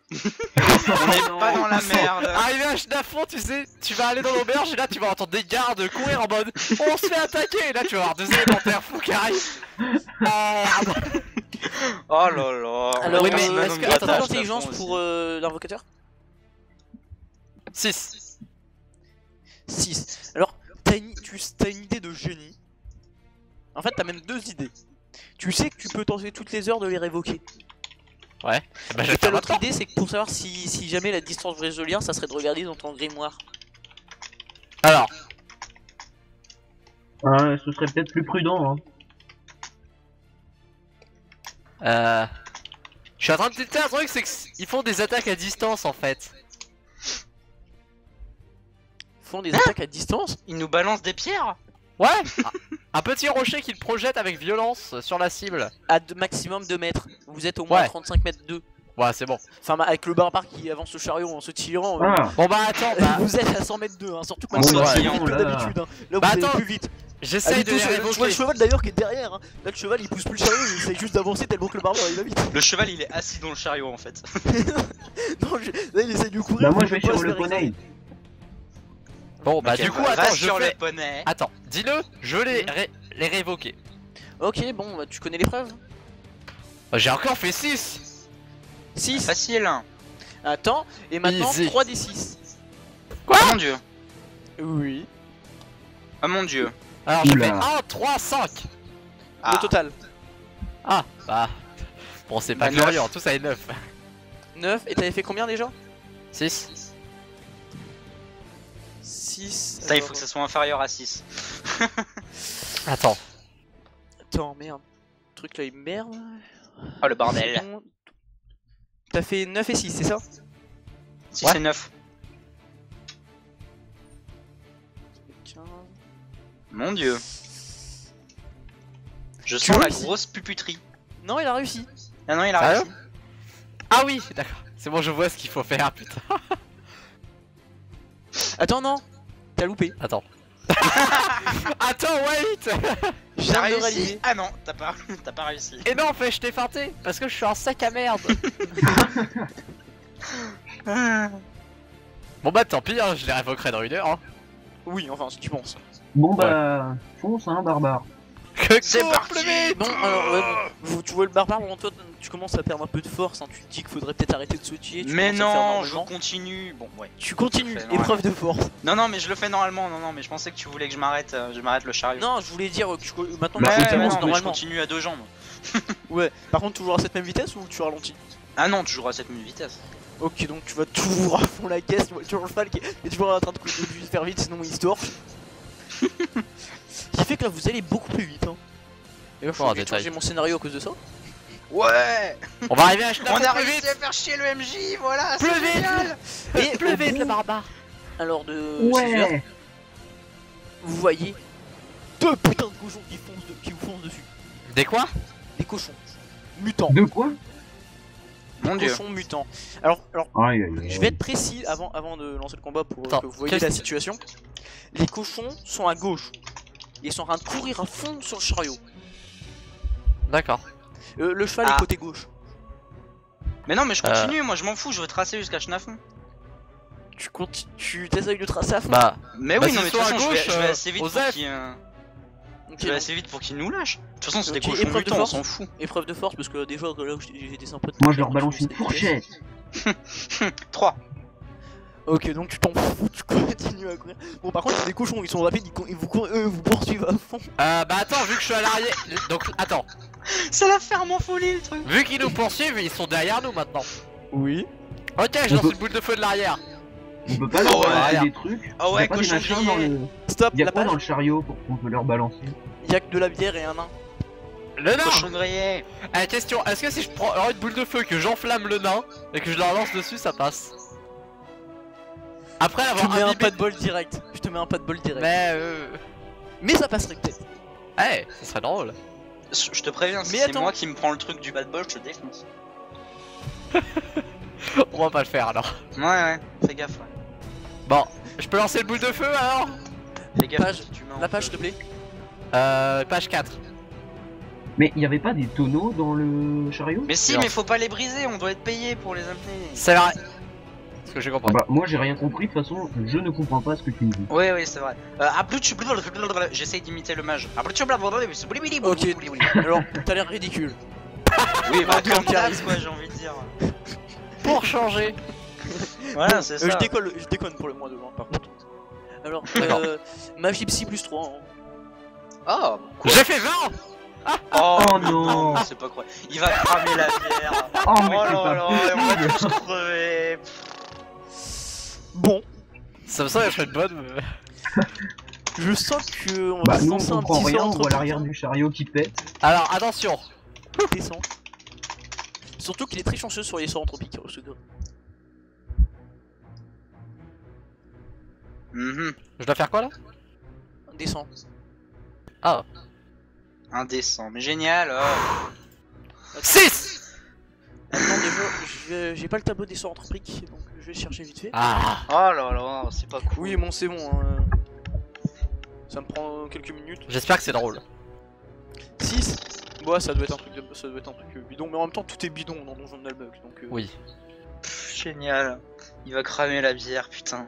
On n'est pas dans la merde. Arrivé à Chenafon, tu sais, tu vas aller dans l'auberge et là tu vas entendre des gardes courir en mode on se fait attaquer et là tu vas avoir deux élémentaires fous qui arrivent. Merde. Oh là là. Alors Oui, On mais se est-ce donne est-ce une que- que attends, grattage, d'intelligence Lafont, pour aussi. l'invocateur? 6. 6. Alors t'as une idée de génie. En fait t'as même 2 idées. Tu sais que tu peux tenter toutes les heures de les révoquer. Ouais. Bah je Et vais t'as faire l'autre maintenant. idée, c'est que pour savoir si jamais la distance brise le lien, ça serait de regarder dans ton grimoire. Alors. Ce serait peut-être plus prudent. Hein. Je suis en train de tester un truc, c'est qu'ils font des attaques à distance en fait. Ils font des attaques à distance. Il nous balance des pierres. Ouais. Un petit rocher qu'il projette avec violence sur la cible. À maximum 2 mètres. Vous êtes au moins Ouais. 35 mètres 2. Ouais, c'est bon. Enfin, avec le barbare qui avance le chariot en se tirant. Ah, Bon bah attends, bah, Vous êtes à 100 mètres 2, hein, surtout que En maintenant sautillant, c'est plus vite que là. d'habitude. Hein. Là, Bah, vous allez attends. plus vite. j'essaye de les Tu vois le révoquer. cheval d'ailleurs qui est derrière. Hein. Là, le cheval il pousse plus le chariot, il essaie juste d'avancer tellement que le barbare il va vite. Le cheval il est assis dans le chariot en fait. Non, là, il essaie de courir. bah moi pour je vais pas sur se le faire poney. écraser. Bon bah Ok, du coup, va attends, je sur fais... le poney. Attends, dis-le, je vais les révoquer. Ok, bon, bah, tu connais l'épreuve. J'ai encore fait 6. 6. Facile. Attends, et maintenant Easy. 3d6. Oh mon dieu. Oui. Oh mon dieu. Alors j'ai Oula. fait 1, 3, 5. Ah. Le total. Ah, bah... Bon, c'est pas Bah, glorieux, tout ça est 9. 9. Et t'avais fait combien déjà 6. 6. Ça il faut que ça soit inférieur à 6. Attends. Attends, merde. Le truc là il merde. Oh le bordel. T'as fait 9 et 6, c'est ça 6 Ouais. et 9. 15. Mon dieu. Je Tu sens la réussis. grosse puputerie. Non, il a réussi. Ah non il a Sérieux réussi. Ah oui, d'accord. C'est bon, je vois ce qu'il faut faire, putain. Attends, non. T'as loupé. Attends. Attends, wait. Je T'as viens de réussi. réaliser. Ah non, t'as pas réussi. Et non, en fait, je t'ai feinté, parce que je suis un sac à merde. Bon bah tant pis, hein, je les révoquerai dans 1 heure. Hein. Oui, enfin, si tu penses. Bon bah, fonce hein, barbare. C'est Go, parti. plus vite. Bon, alors, ouais, bon, tu vois le barbare, bon, toi, tu commences à perdre un peu de force. Hein, tu te dis qu'il faudrait peut-être arrêter de sautiller. Tu Mais commences à le faire non, je normalement. continue. Bon ouais. Tu continues, Je fais normal. épreuve de force. Non mais je le fais normalement. Non mais je pensais que tu voulais que je m'arrête le chariot. Non, je voulais dire que maintenant Bah, tu Ouais, mais avances non, mais je normalement. continue à 2 jambes. Ouais, par contre, toujours à cette même vitesse ou tu ralentis? Ah non, toujours à cette même vitesse. Ok, donc tu vas toujours à fond la caisse, tu vois toujours le cheval qui est toujours en train de faire vite, sinon il se torche. Ce qui fait que là, vous allez beaucoup plus vite. Hein. D'ailleurs, je Oh, vais détail. changer mon scénario à cause de ça. Ouais. On va arriver à On a plus réussi vite. à faire chier le MJ, voilà. Plus c'est vite. génial. Et Plus au vite, bout, le barbare. alors de 6 heures, Ouais. vous voyez 2 putains de cochons qui vous foncent dessus. Des quoi? Des cochons. Mutants. De quoi? Mon dieu. Cochons mutants. Alors, Aïe aïe aïe. je vais être précis avant de lancer le combat pour Attends, que vous voyez qu'est-ce la que- situation. Les cochons sont à gauche. Ils sont en train de courir à fond sur le chariot. D'accord. Le cheval Ah. est côté gauche. Mais non mais je continue, moi je m'en fous, je veux tracer jusqu'à Schnafon. Tu t'essayes de tracer à fond. Bah, Mais Bah, oui, non s'ils mais de toute sont à façon gauche, je vais assez vite aux pour F. qu'il Ok, je vais donc, assez vite pour qu'il nous lâche. De toute façon c'est des Ok, cochons épreuve de mutants, on force. s'en fout. épreuve de force parce que déjà là j'ai été sympa de Moi je leur donc balance je une sais fourchette. 3. Ok, donc tu t'en fous, tu continues à courir. Bon, par contre, c'est des cochons, ils sont rapides, eux vous poursuivent à fond. bah attends, vu que je suis à l'arrière. Donc, attends. C'est la ferme en folie le truc. Vu qu'ils nous poursuivent, ils sont derrière nous maintenant. Oui. Ok, je On lance peut- une boule de feu de l'arrière. On peut pas leur Oh, ouais. balancer des trucs. Ah ouais, Y'a pas des cochon machins grillé. dans le. Stop, Y'a la quoi page. dans le chariot pour qu'on peut leur balancer? Y'a que de la bière et un nain. Le nain. Cochon grillé. Question, est-ce que si je prends alors une boule de feu, que j'enflamme le nain et que je la lance dessus, ça passe? Après Je te avoir mets un imbibé... pas de bol direct. Je te mets un pas de bol direct. Mais Mais ça passerait peut-être. Eh, ça serait drôle. Je te préviens, si Mais c'est attends. moi qui me prends le truc du bad boy, je te défonce. On va pas le faire alors. Ouais, fais gaffe. Ouais. Bon, je peux lancer le boule de feu alors? Fais gaffe. Page. si tu mets en La page, feu. s'il te plaît. Page 4. Mais y avait pas des tonneaux dans le chariot? Mais si, Non. mais faut pas les briser, on doit être payé pour les amener. C'est vrai. Ce que j'ai Ah compris. bah moi j'ai rien compris, de toute façon je ne comprends pas ce que tu me dis. Ouais, c'est vrai. J'essaye d'imiter le mage. Ok. Alors, t'as l'air ridicule. Oui, bah, L'ambiance comme qui d'hab, arrive. quoi, j'ai envie de dire. Pour changer. Voilà, c'est ça. Je déconne pour le moins de loin, par contre. Alors, D'accord. magie psy plus 3. Hein. Oh, J'ai fait 20. Oh non. c'est pas croyable. Il va cramer la bière. Oh Oh mais c'est là pas là, et on va possible. tous crever. Bon. Ça me semble être une bonne. Je sens que on va Bah nous on lancer un comprend petit rien, sort on entre voit l'arrière du chariot qui pète. Alors attention. descend. Surtout qu'il est très chanceux sur les sorts anthropiques, ce gars. Mhm. Je dois faire quoi là? Descend. Ah. Indécent, mais génial. Oh. 6. Attends, déjà, j'ai pas le tableau des sorts anthropiques, donc je vais chercher vite fait. Ah. Oh là là, c'est pas cool. Oui, bon, c'est bon. Ça me prend quelques minutes. J'espère que c'est drôle. 6. Ouais, ça doit être un truc bidon, mais en même temps, tout est bidon dans Donjon de Nalbuck, donc. Oui. Génial. Il va cramer la bière, putain.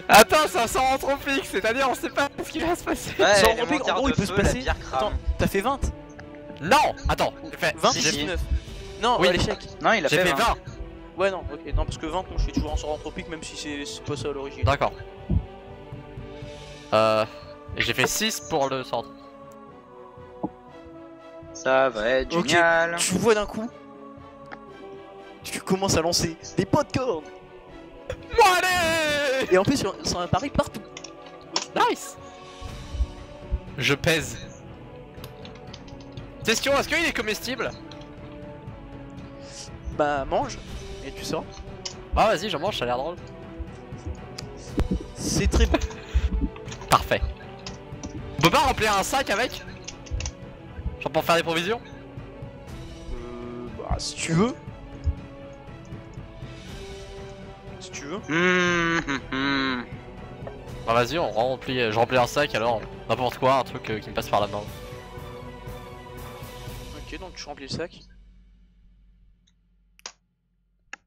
Attends, ça sent anthropique, c'est-à-dire on sait pas ce qui va se passer. Ouais, Sort les anthropique, en monteurs gros, de il peut se feu, la passer. bière crame. Attends, t'as fait 20? Non. Attends. J'ai fait 20 Si, ou si. 19? Non, Oui. à l'échec. Non, il a J'ai fait fait 20. 20. Ouais, non, ok, non, parce que 20, je fais toujours un sort anthropique, même si c'est pas ça à l'origine. D'accord. Et j'ai fait 6 pour le centre. Ça va être Ok. génial. Tu vois d'un coup, tu commences à lancer des popcorn. Bon allez. Et en plus, ça apparaît partout. Nice. Je pèse. Question, est-ce qu'il est comestible? Bah, mange, et tu sors. Ah vas-y, j'en mange, ça a l'air drôle. C'est très bon. Parfait. On peut pas remplir un sac avec? Genre pour faire des provisions? Bah, si tu veux. Si tu veux. Bah vas-y, on remplit, je remplis un sac alors, n'importe quoi, un truc qui me passe par la main. Ok, donc tu remplis le sac.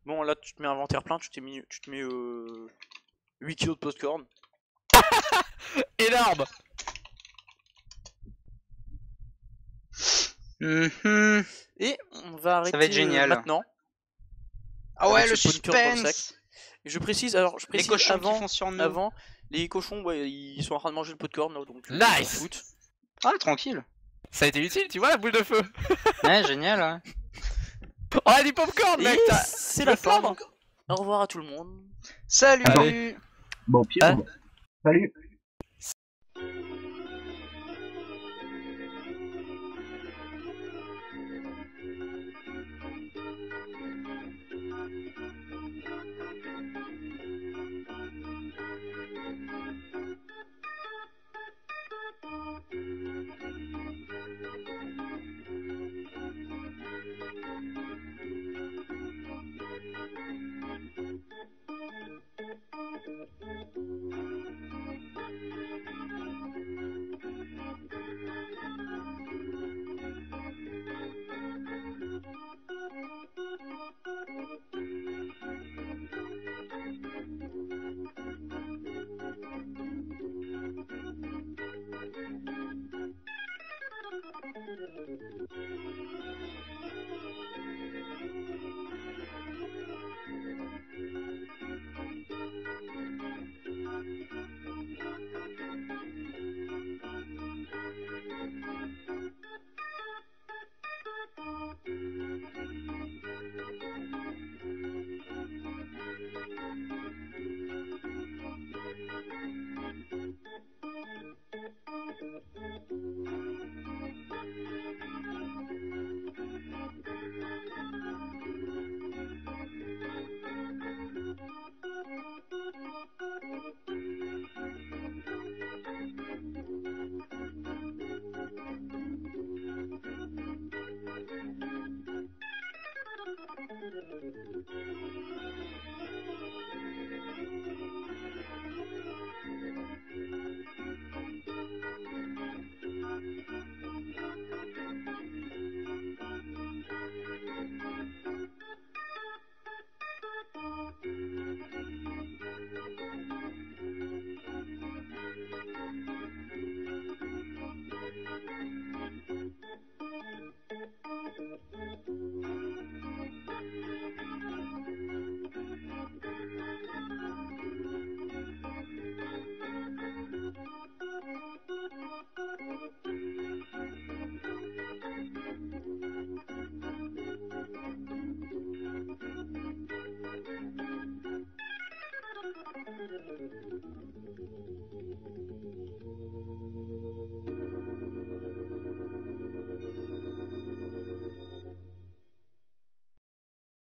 Bon, là, tu te mets inventaire plein, tu te mets 8 kilos de popcorn. Énorme. Et on va arrêter va être génial. maintenant. Ah ouais, Avec le ce popcorn dans le suspense. sac. Et je précise, alors, je Les précise cochons avant, qui font sur nous. avant, les cochons, ouais, ils sont en train de manger le popcorn, là, donc... Nice. s'en foutent. Ah, tranquille. Ça a été utile, tu vois la boule de feu. Ouais, génial. Ouais. On a du popcorn Et mec, c'est tu la veux te fin, plaindre donc au revoir à tout le monde. Salut. Allez. Bon, pire. Ah. Salut.